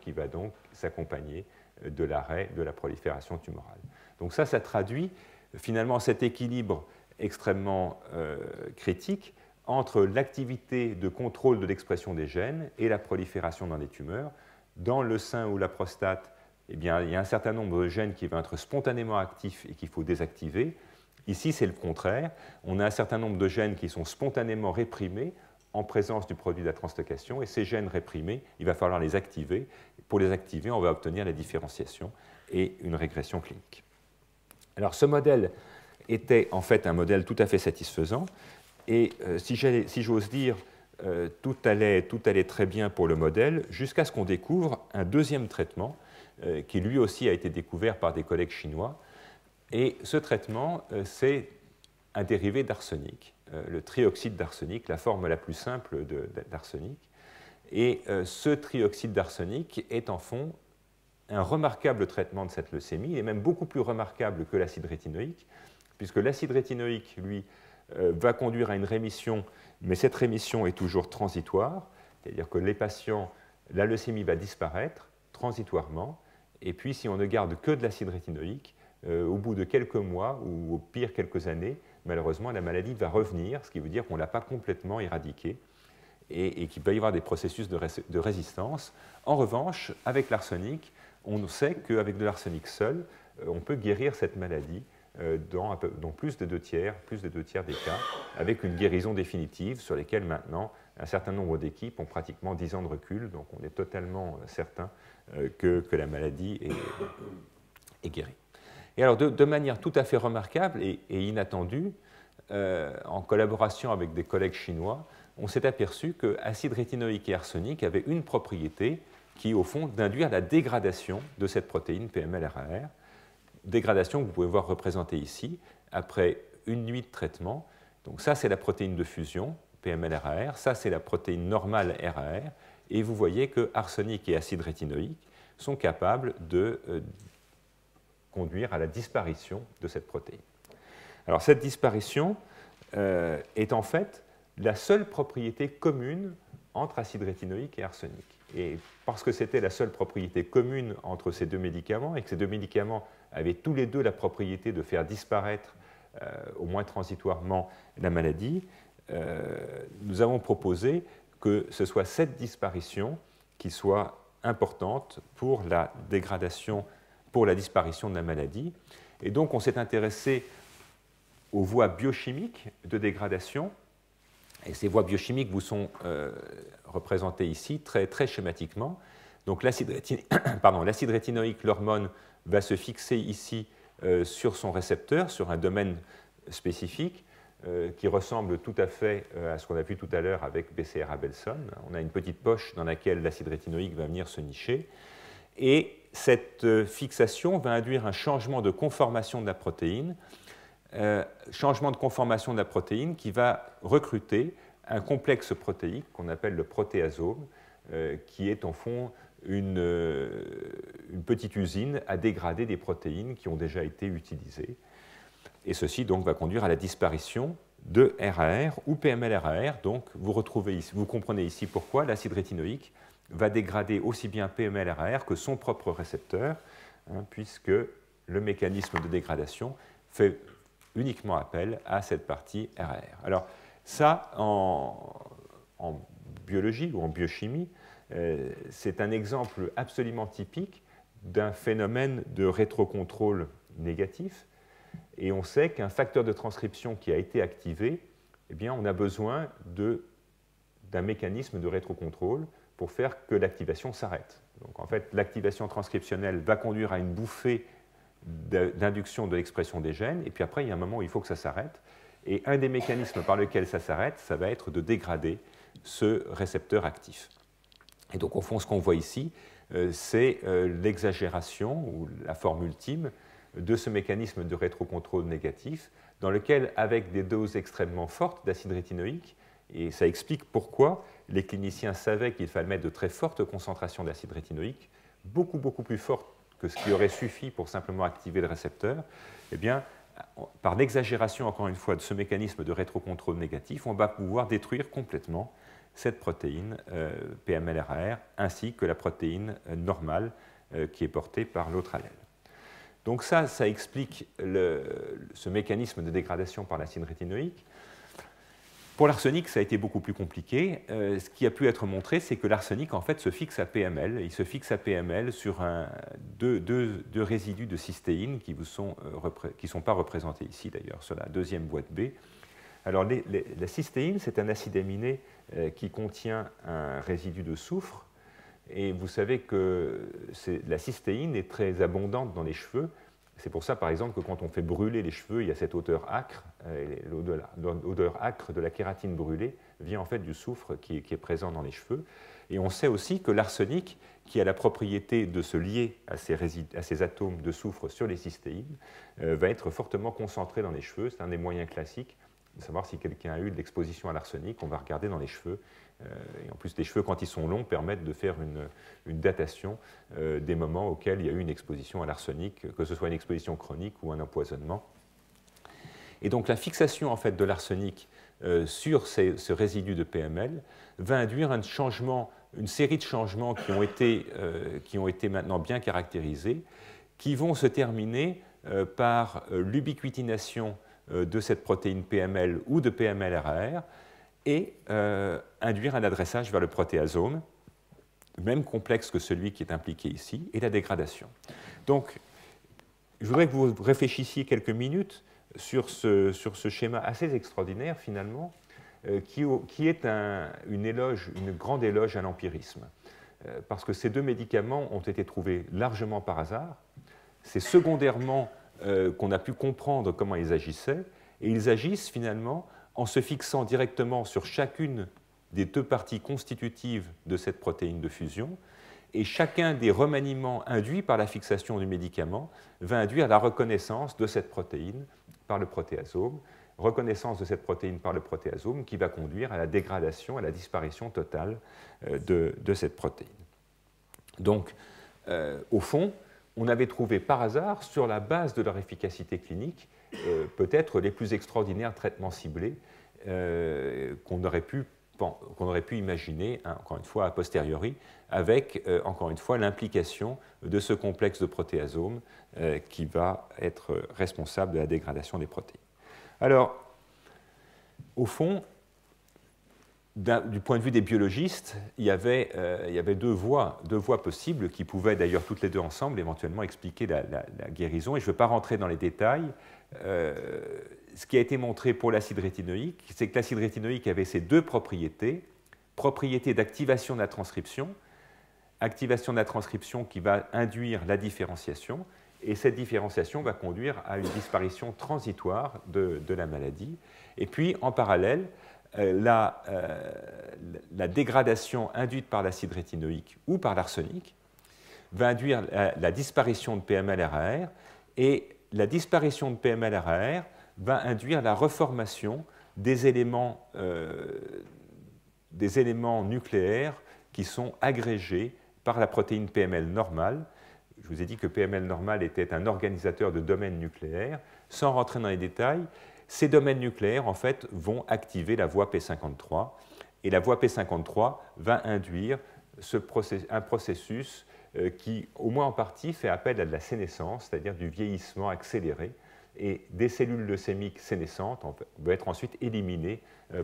qui va donc s'accompagner de l'arrêt de la prolifération tumorale. Donc ça traduit finalement cet équilibre extrêmement critique entre l'activité de contrôle de l'expression des gènes et la prolifération dans les tumeurs. Dans le sein ou la prostate, eh bien, il y a un certain nombre de gènes qui vont être spontanément actifs et qu'il faut désactiver. Ici, c'est le contraire. On a un certain nombre de gènes qui sont spontanément réprimés en présence du produit de la translocation, et ces gènes réprimés, il va falloir les activer. Pour les activer, on va obtenir la différenciation et une régression clinique. Alors, ce modèle était en fait un modèle tout à fait satisfaisant, et si j'ose dire, tout allait très bien pour le modèle, jusqu'à ce qu'on découvre un deuxième traitement qui lui aussi a été découvert par des collègues chinois. Et ce traitement, c'est un dérivé d'arsenic, le trioxyde d'arsenic, la forme la plus simple d'arsenic. Et ce trioxyde d'arsenic est en fond un remarquable traitement de cette leucémie. Il est même beaucoup plus remarquable que l'acide rétinoïque, puisque l'acide rétinoïque, lui, va conduire à une rémission, mais cette rémission est toujours transitoire, c'est-à-dire que les patients, la leucémie va disparaître transitoirement, et puis si on ne garde que de l'acide rétinoïque, au bout de quelques mois, ou au pire quelques années, malheureusement, la maladie va revenir, ce qui veut dire qu'on ne l'a pas complètement éradiquée, et qu'il peut y avoir des processus de résistance. En revanche, avec l'arsenic, on sait qu'avec de l'arsenic seul, on peut guérir cette maladie dans plus des deux tiers des cas, avec une guérison définitive sur lesquelles maintenant un certain nombre d'équipes ont pratiquement 10 ans de recul, donc on est totalement certain que la maladie est guérie. Et alors, de manière tout à fait remarquable et inattendue, en collaboration avec des collègues chinois, on s'est aperçu que acide rétinoïque et arsenic avaient une propriété qui, au fond, d'induire la dégradation de cette protéine PML-RAR, dégradation que vous pouvez voir représentée ici, après une nuit de traitement. Donc ça, c'est la protéine de fusion, PML-RAR, ça, c'est la protéine normale RAR, et vous voyez que arsenic et acide rétinoïque sont capables de conduire à la disparition de cette protéine. Alors cette disparition est en fait la seule propriété commune entre acide rétinoïque et arsenic. Et parce que c'était la seule propriété commune entre ces deux médicaments, et que ces deux médicaments avaient tous les deux la propriété de faire disparaître, au moins transitoirement, la maladie, nous avons proposé que ce soit cette disparition qui soit importante pour la dégradation, pour la disparition de la maladie. Et donc on s'est intéressé aux voies biochimiques de dégradation. Et ces voies biochimiques vous sont représentées ici très, très schématiquement. Donc l'acide rétinoïque, l'hormone, va se fixer ici sur son récepteur, sur un domaine spécifique qui ressemble tout à fait à ce qu'on a vu tout à l'heure avec BCR-Abelson. On a une petite poche dans laquelle l'acide rétinoïque va venir se nicher. Et cette fixation va induire un changement de conformation de la protéine, qui va recruter un complexe protéique qu'on appelle le protéasome, qui est en fond une petite usine à dégrader des protéines qui ont déjà été utilisées. Et ceci donc va conduire à la disparition de RAR ou PML-RAR. Donc vous comprenez ici pourquoi l'acide rétinoïque va dégrader aussi bien PML-RAR que son propre récepteur, puisque le mécanisme de dégradation fait uniquement appel à cette partie RAR. Alors ça, en biologie ou en biochimie, c'est un exemple absolument typique d'un phénomène de rétrocontrôle négatif. Et on sait qu'un facteur de transcription qui a été activé, eh bien, on a besoin d'un mécanisme de rétrocontrôle pour faire que l'activation s'arrête. Donc en fait, l'activation transcriptionnelle va conduire à une bouffée d'induction de l'expression des gènes, et puis après, il y a un moment où il faut que ça s'arrête. Et un des mécanismes par lequel ça s'arrête, ça va être de dégrader ce récepteur actif. Et donc, au fond, ce qu'on voit ici, c'est l'exagération, ou la forme ultime, de ce mécanisme de rétrocontrôle négatif, dans lequel, avec des doses extrêmement fortes d'acide rétinoïque, et ça explique pourquoi les cliniciens savaient qu'il fallait mettre de très fortes concentrations d'acide rétinoïque, beaucoup, beaucoup plus fortes que ce qui aurait suffi pour simplement activer le récepteur, eh bien, par l'exagération, encore une fois, de ce mécanisme de rétrocontrôle négatif, on va pouvoir détruire complètement cette protéine PML-RAR, ainsi que la protéine normale qui est portée par l'autre allèle. Donc ça explique ce mécanisme de dégradation par l'acide rétinoïque. Pour l'arsenic, ça a été beaucoup plus compliqué. Ce qui a pu être montré, c'est que l'arsenic, en fait, se fixe à PML. Il se fixe à PML sur deux résidus de cystéine qui ne sont pas représentés ici, d'ailleurs, sur la deuxième boîte B. Alors, la cystéine, c'est un acide aminé qui contient un résidu de soufre. Et vous savez que la cystéine est très abondante dans les cheveux. C'est pour ça, par exemple, que quand on fait brûler les cheveux, il y a cette odeur âcre. L'odeur âcre de la kératine brûlée vient en fait du soufre qui est présent dans les cheveux. Et on sait aussi que l'arsenic, qui a la propriété de se lier à ces atomes de soufre sur les cystéines, va être fortement concentré dans les cheveux. C'est un des moyens classiques de savoir si quelqu'un a eu de l'exposition à l'arsenic. On va regarder dans les cheveux. Et en plus, les cheveux, quand ils sont longs, permettent de faire une datation des moments auxquels il y a eu une exposition à l'arsenic, que ce soit une exposition chronique ou un empoisonnement. Et donc la fixation en fait, de l'arsenic sur ce résidu de PML va induire un changement, une série de changements qui ont été maintenant bien caractérisés, qui vont se terminer par l'ubiquitination de cette protéine PML ou de PML-RAR et induire un adressage vers le protéasome, même complexe que celui qui est impliqué ici, et la dégradation. Donc, je voudrais que vous réfléchissiez quelques minutes sur ce schéma assez extraordinaire, finalement, qui est une grande éloge à l'empirisme. Parce que ces deux médicaments ont été trouvés largement par hasard. C'est secondairement qu'on a pu comprendre comment ils agissaient, et ils agissent finalement en se fixant directement sur chacune des deux parties constitutives de cette protéine de fusion, et chacun des remaniements induits par la fixation du médicament va induire la reconnaissance de cette protéine par le protéasome, reconnaissance de cette protéine par le protéasome qui va conduire à la dégradation, à la disparition totale de cette protéine. Donc, au fond, on avait trouvé par hasard, sur la base de leur efficacité clinique, peut-être les plus extraordinaires traitements ciblés qu'on aurait pu imaginer, hein, encore une fois, a posteriori, avec, encore une fois, l'implication de ce complexe de protéasome qui va être responsable de la dégradation des protéines. Alors, au fond, du point de vue des biologistes, il y avait deux voies possibles qui pouvaient d'ailleurs toutes les deux ensemble éventuellement expliquer la guérison. Et je ne veux pas rentrer dans les détails. Ce qui a été montré pour l'acide rétinoïque, c'est que l'acide rétinoïque avait ces deux propriétés. Propriété d'activation de la transcription, activation de la transcription qui va induire la différenciation, et cette différenciation va conduire à une disparition transitoire de la maladie. Et puis, en parallèle, la dégradation induite par l'acide rétinoïque ou par l'arsenic va induire la disparition de PML-RAR, et la disparition de PML-RAR va induire la reformation des éléments nucléaires qui sont agrégés par la protéine PML normale. Je vous ai dit que PML normal était un organisateur de domaines nucléaires. Sans rentrer dans les détails, ces domaines nucléaires, en fait, vont activer la voie P53. Et la voie P53 va induire un processus qui, au moins en partie, fait appel à de la sénescence, c'est-à-dire du vieillissement accéléré. Et des cellules leucémiques sénescentes vont être ensuite éliminées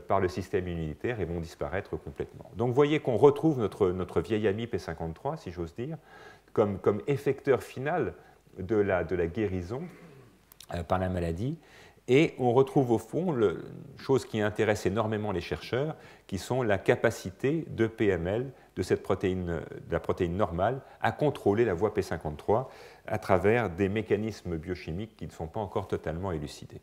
par le système immunitaire et vont disparaître complètement. Donc vous voyez qu'on retrouve notre vieil ami P53, si j'ose dire, comme effecteur final de la guérison par la maladie. Et on retrouve au fond, chose qui intéresse énormément les chercheurs, qui sont la capacité de PML, de la protéine normale, à contrôler la voie P53 à travers des mécanismes biochimiques qui ne sont pas encore totalement élucidés.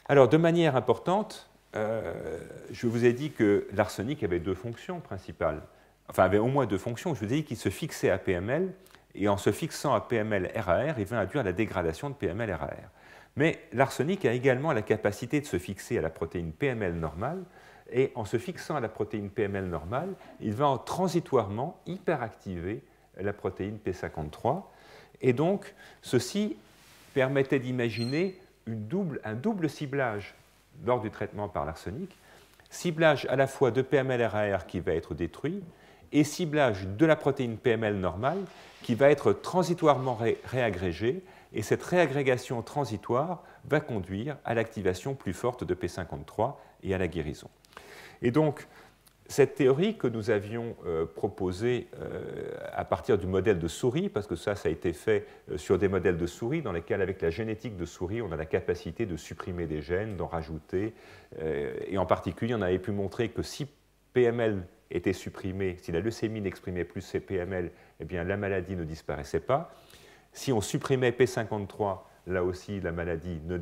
Alors, de manière importante, je vous ai dit que l'arsenic avait deux fonctions principales, enfin avait au moins deux fonctions. Je vous ai dit qu'il se fixait à PML, et en se fixant à PML-RAR, il va induire la dégradation de PML-RAR. Mais l'arsenic a également la capacité de se fixer à la protéine PML normale, et en se fixant à la protéine PML normale, il va transitoirement hyperactiver la protéine P53. Et donc, ceci permettait d'imaginer un double ciblage lors du traitement par l'arsenic, ciblage à la fois de PML-RAR qui va être détruit, et ciblage de la protéine PML normale qui va être transitoirement réagrégée, et cette réagrégation transitoire va conduire à l'activation plus forte de P53 et à la guérison. Et donc, cette théorie que nous avions proposée à partir du modèle de souris, parce que ça a été fait sur des modèles de souris dans lesquels, avec la génétique de souris, on a la capacité de supprimer des gènes, d'en rajouter, et en particulier, on avait pu montrer que si PML était supprimé, si la leucémie n'exprimait plus ses PML, eh bien, la maladie ne disparaissait pas. Si on supprimait P53, là aussi, la maladie ne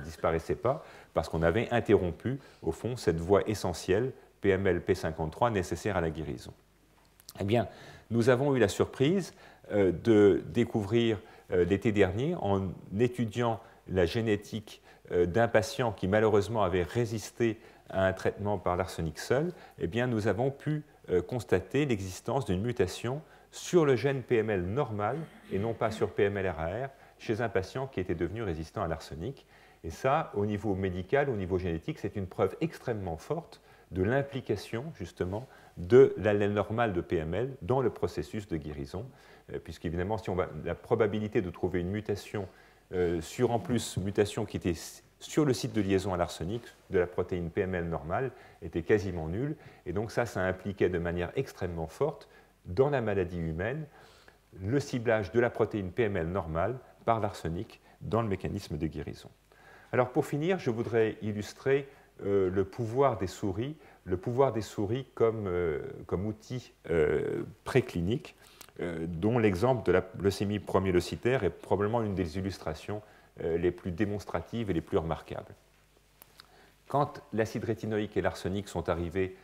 disparaissait pas, parce qu'on avait interrompu, au fond, cette voie essentielle PML-P53 nécessaires à la guérison. Eh bien, nous avons eu la surprise de découvrir l'été dernier, en étudiant la génétique d'un patient qui malheureusement avait résisté à un traitement par l'arsenic seul, eh bien, nous avons pu constater l'existence d'une mutation sur le gène PML normal et non pas sur PML-RAR chez un patient qui était devenu résistant à l'arsenic. Et ça, au niveau médical, au niveau génétique, c'est une preuve extrêmement forte de l'implication, justement, de l'allèle normal de PML dans le processus de guérison, puisqu'évidemment, la probabilité de trouver une mutation sur, en plus, mutation qui était sur le site de liaison à l'arsenic de la protéine PML normale était quasiment nulle. Et donc ça impliquait de manière extrêmement forte, dans la maladie humaine, le ciblage de la protéine PML normale par l'arsenic dans le mécanisme de guérison. Alors pour finir, je voudrais illustrer le pouvoir des souris comme outil préclinique, dont l'exemple de la leucémie promyélocytaire est probablement une des illustrations les plus démonstratives et les plus remarquables. Quand l'acide rétinoïque et l'arsenic sont arrivés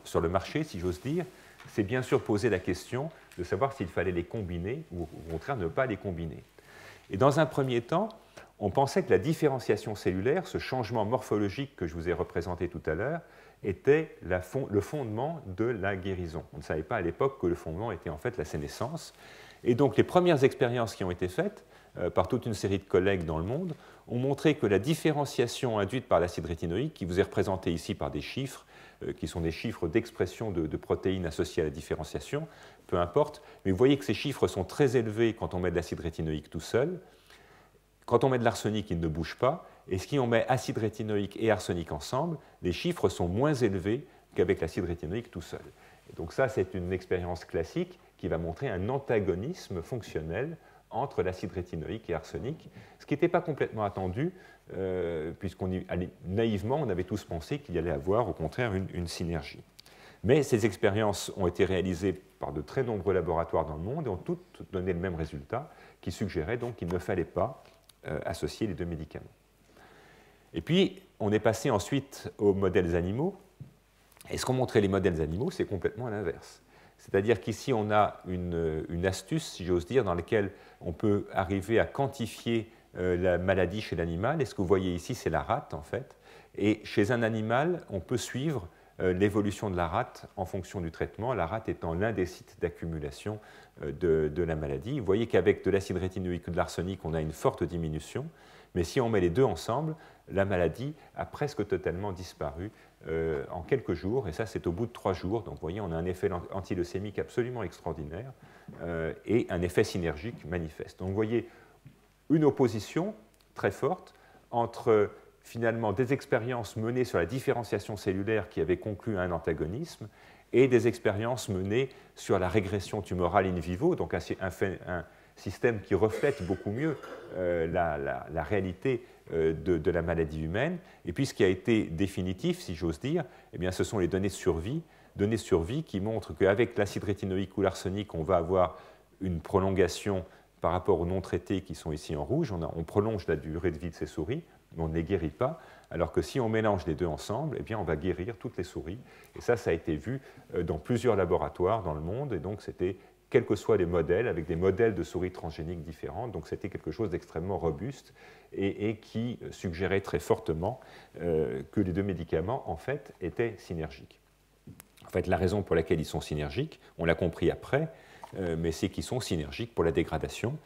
sur le marché, si j'ose dire, c'est bien sûr poser la question de savoir s'il fallait les combiner ou au contraire ne pas les combiner. Et dans un premier temps, on pensait que la différenciation cellulaire, ce changement morphologique que je vous ai représenté tout à l'heure, était le fondement de la guérison. On ne savait pas à l'époque que le fondement était en fait la sénescence. Et donc les premières expériences qui ont été faites par toute une série de collègues dans le monde ont montré que la différenciation induite par l'acide rétinoïque, qui vous est représentée ici par des chiffres, qui sont des chiffres d'expression de protéines associées à la différenciation, peu importe, mais vous voyez que ces chiffres sont très élevés quand on met de l'acide rétinoïque tout seul. Quand on met de l'arsenic, il ne bouge pas, et si on met acide rétinoïque et arsenic ensemble, les chiffres sont moins élevés qu'avec l'acide rétinoïque tout seul. Et donc ça, c'est une expérience classique qui va montrer un antagonisme fonctionnel entre l'acide rétinoïque et arsenic, ce qui n'était pas complètement attendu, naïvement, on avait tous pensé qu'il y allait avoir au contraire une synergie. Mais ces expériences ont été réalisées par de très nombreux laboratoires dans le monde et ont toutes donné le même résultat, qui suggérait donc qu'il ne fallait pas associer les deux médicaments. Et puis, on est passé ensuite aux modèles animaux. Et ce qu'ont montré les modèles animaux, c'est complètement l'inverse. C'est-à-dire qu'ici, on a une astuce, si j'ose dire, dans laquelle on peut arriver à quantifier la maladie chez l'animal. Et ce que vous voyez ici, c'est la rate, en fait. Et chez un animal, on peut suivre l'évolution de la rate en fonction du traitement, la rate étant l'un des sites d'accumulation de la maladie. Vous voyez qu'avec de l'acide rétinoïque ou de l'arsenic, on a une forte diminution. Mais si on met les deux ensemble, la maladie a presque totalement disparu en quelques jours, et ça c'est au bout de 3 jours. Donc vous voyez, on a un effet antileucémique absolument extraordinaire et un effet synergique manifeste. Donc vous voyez une opposition très forte entre finalement des expériences menées sur la différenciation cellulaire qui avaient conclu à un antagonisme et des expériences menées sur la régression tumorale in vivo, donc un système qui reflète beaucoup mieux la réalité de la maladie humaine. Et puis ce qui a été définitif, si j'ose dire, eh bien, ce sont les données de survie qui montrent qu'avec l'acide rétinoïque ou l'arsenic, on va avoir une prolongation par rapport aux non traités qui sont ici en rouge. On prolonge la durée de vie de ces souris, mais on ne les guérit pas, alors que si on mélange les deux ensemble, eh bien, on va guérir toutes les souris. Et ça a été vu dans plusieurs laboratoires dans le monde, et donc c'était quels que soient les modèles, avec des modèles de souris transgéniques différents. Donc c'était quelque chose d'extrêmement robuste et qui suggérait très fortement que les deux médicaments, en fait, étaient synergiques. En fait, la raison pour laquelle ils sont synergiques, on l'a compris après, mais c'est qu'ils sont synergiques pour la dégradation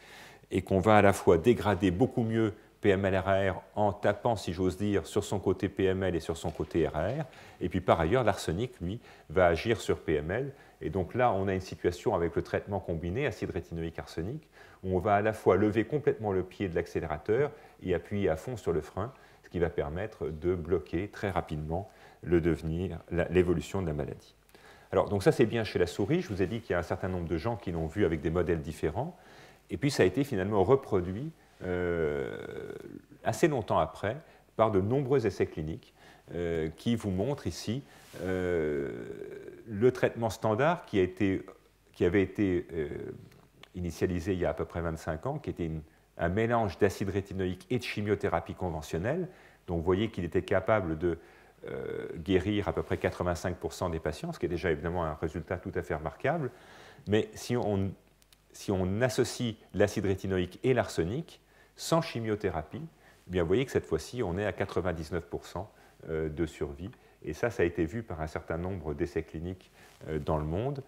et qu'on va à la fois dégrader beaucoup mieux PML-RAR en tapant, si j'ose dire, sur son côté PML et sur son côté RAR. Et puis par ailleurs, l'arsenic, lui, va agir sur PML. Et donc là, on a une situation avec le traitement combiné, acide rétinoïque arsenic, où on va à la fois lever complètement le pied de l'accélérateur et appuyer à fond sur le frein, ce qui va permettre de bloquer très rapidement l'évolution de la maladie. Alors, donc ça, c'est bien chez la souris. Je vous ai dit qu'il y a un certain nombre de gens qui l'ont vu avec des modèles différents. Et puis, ça a été finalement reproduit assez longtemps après par de nombreux essais cliniques qui vous montrent ici le traitement standard qui avait été initialisé il y a à peu près 25 ans, qui était un mélange d'acide rétinoïque et de chimiothérapie conventionnelle. Donc vous voyez qu'il était capable de guérir à peu près 85% des patients, ce qui est déjà évidemment un résultat tout à fait remarquable. Mais si on associe l'acide rétinoïque et l'arsenic, sans chimiothérapie, eh bien vous voyez que cette fois-ci, on est à 99% de survie. Et ça a été vu par un certain nombre d'essais cliniques dans le monde.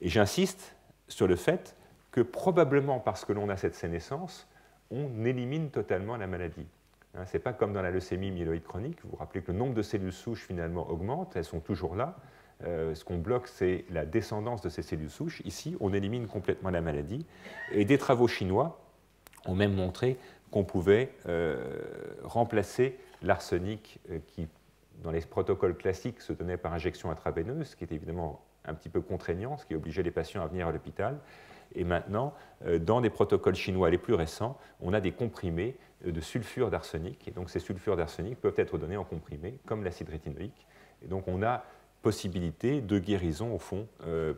Et j'insiste sur le fait que probablement parce que l'on a cette sénescence, on élimine totalement la maladie. Hein, ce n'est pas comme dans la leucémie myéloïde chronique. Vous vous rappelez que le nombre de cellules souches finalement augmente, elles sont toujours là. Ce qu'on bloque, c'est la descendance de ces cellules souches. Ici, on élimine complètement la maladie. Et des travaux chinois ont même montré qu'on pouvait remplacer l'arsenic qui, dans les protocoles classiques, se donnait par injection intraveineuse, ce qui est évidemment un petit peu contraignant, ce qui obligeait les patients à venir à l'hôpital. Et maintenant, dans des protocoles chinois les plus récents, on a des comprimés de sulfure d'arsenic. Et donc, ces sulfures d'arsenic peuvent être donnés en comprimés, comme l'acide rétinoïque. Et donc, on a possibilité de guérison, au fond,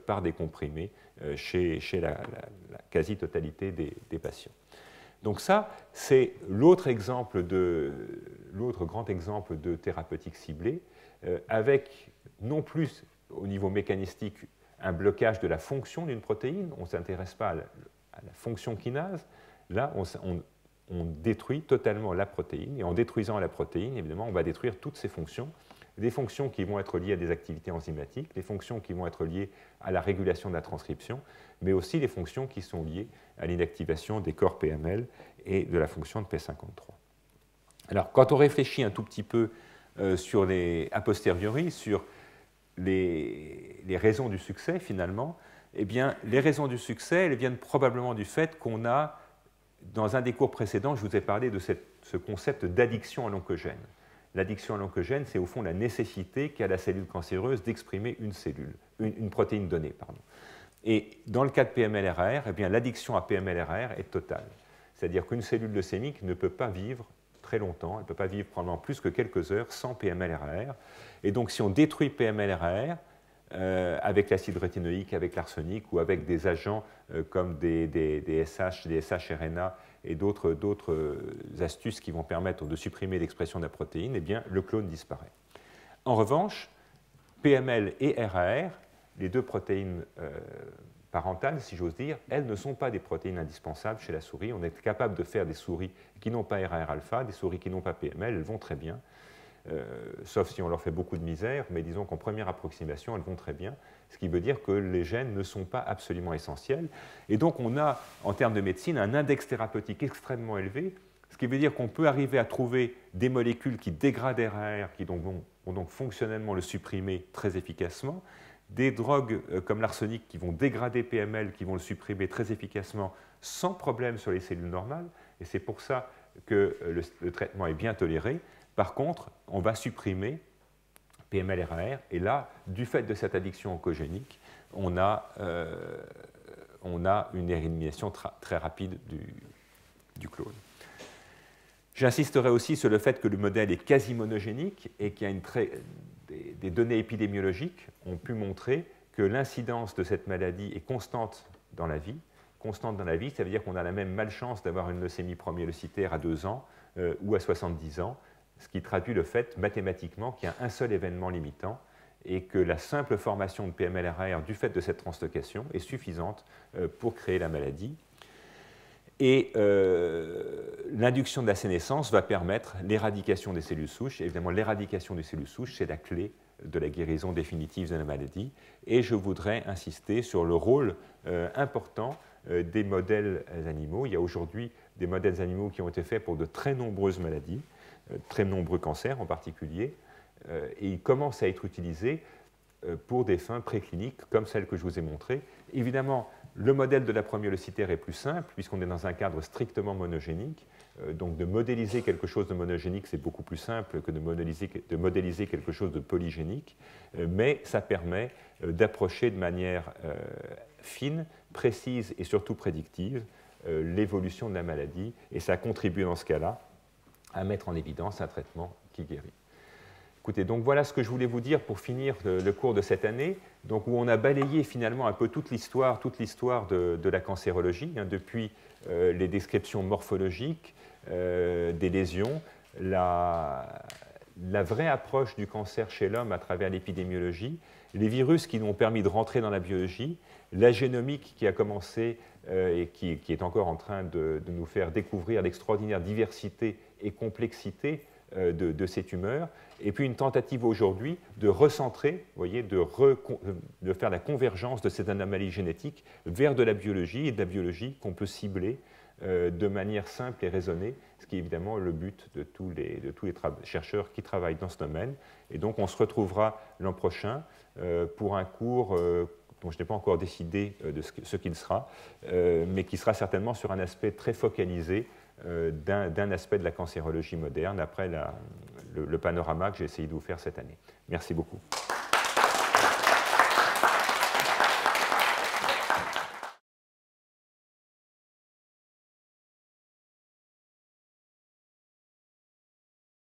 par des comprimés chez la quasi-totalité des patients. Donc ça, c'est l'autre grand exemple de thérapeutique ciblée, avec non plus au niveau mécanistique un blocage de la fonction d'une protéine, on ne s'intéresse pas à la fonction kinase, là on détruit totalement la protéine, et en détruisant la protéine, évidemment, on va détruire toutes ses fonctions, des fonctions qui vont être liées à des activités enzymatiques, des fonctions qui vont être liées à la régulation de la transcription, mais aussi les fonctions qui sont liées à l'inactivation des corps PML et de la fonction de P53. Alors, quand on réfléchit un tout petit peu a posteriori sur les raisons du succès, finalement, eh bien, les raisons du succès, elles viennent probablement du fait qu'on a, dans un des cours précédents, je vous ai parlé de ce concept d'addiction à l'oncogène. L'addiction à l'oncogène, c'est au fond la nécessité qu'a la cellule cancéreuse d'exprimer une protéine donnée. Pardon. Et dans le cas de PML-RAR, eh bien, l'addiction à PML-RAR est totale. C'est-à-dire qu'une cellule leucémique ne peut pas vivre très longtemps, elle ne peut pas vivre probablement plus que quelques heures sans PML-RAR. Et donc, si on détruit PML-RAR, avec l'acide rétinoïque, avec l'arsenic ou avec des agents comme des SH-RNA et d'autres astuces qui vont permettre de supprimer l'expression de la protéine, eh bien, le clone disparaît. En revanche, PML et RAR, les deux protéines parentales, si j'ose dire, elles ne sont pas des protéines indispensables chez la souris. On est capable de faire des souris qui n'ont pas RAR-alpha, des souris qui n'ont pas PML, elles vont très bien. Sauf si on leur fait beaucoup de misère, mais disons qu'en première approximation, elles vont très bien, ce qui veut dire que les gènes ne sont pas absolument essentiels. Et donc, on a, en termes de médecine, un index thérapeutique extrêmement élevé, ce qui veut dire qu'on peut arriver à trouver des molécules qui dégradent RAR, qui vont donc fonctionnellement le supprimer très efficacement, des drogues comme l'arsenic qui vont dégrader PML, qui vont le supprimer très efficacement sans problème sur les cellules normales, et c'est pour ça que le traitement est bien toléré. Par contre, on va supprimer PML-RAR, et là, du fait de cette addiction oncogénique, on a une élimination très rapide du clone. J'insisterai aussi sur le fait que le modèle est quasi monogénique et qu'il y a des données épidémiologiques ont pu montrer que l'incidence de cette maladie est constante dans la vie. Constante dans la vie, ça veut dire qu'on a la même malchance d'avoir une leucémie promyélocytaire à 2 ans ou à 70 ans, ce qui traduit le fait mathématiquement qu'il y a un seul événement limitant et que la simple formation de PML-RAR du fait de cette translocation est suffisante pour créer la maladie. Et l'induction de la sénescence va permettre l'éradication des cellules souches. Et évidemment, l'éradication des cellules souches, c'est la clé de la guérison définitive de la maladie. Et je voudrais insister sur le rôle important des modèles animaux. Il y a aujourd'hui des modèles animaux qui ont été faits pour de très nombreuses maladies, très nombreux cancers en particulier, et ils commencent à être utilisés pour des fins précliniques comme celles que je vous ai montrées. Évidemment, le modèle de la promyélocitaire est plus simple puisqu'on est dans un cadre strictement monogénique. Donc de modéliser quelque chose de monogénique, c'est beaucoup plus simple que de modéliser quelque chose de polygénique, mais ça permet d'approcher de manière fine, précise et surtout prédictive l'évolution de la maladie, et ça contribue dans ce cas-là à mettre en évidence un traitement qui guérit. Écoutez, donc voilà ce que je voulais vous dire pour finir le cours de cette année, donc où on a balayé finalement un peu toute l'histoire de la cancérologie, hein, depuis les descriptions morphologiques des lésions, la la vraie approche du cancer chez l'homme à travers l'épidémiologie, les virus qui nous ont permis de rentrer dans la biologie, la génomique qui a commencé et qui est encore en train de nous faire découvrir l'extraordinaire diversité et complexité de ces tumeurs, et puis une tentative aujourd'hui de recentrer, vous voyez, de faire la convergence de cette anomalie génétique vers de la biologie, et de la biologie qu'on peut cibler de manière simple et raisonnée, ce qui est évidemment le but de tous les chercheurs qui travaillent dans ce domaine. Et donc on se retrouvera l'an prochain pour un cours dont je n'ai pas encore décidé de ce qu'il sera, mais qui sera certainement sur un aspect très focalisé d'un aspect de la cancérologie moderne, après le panorama que j'ai essayé de vous faire cette année. Merci beaucoup.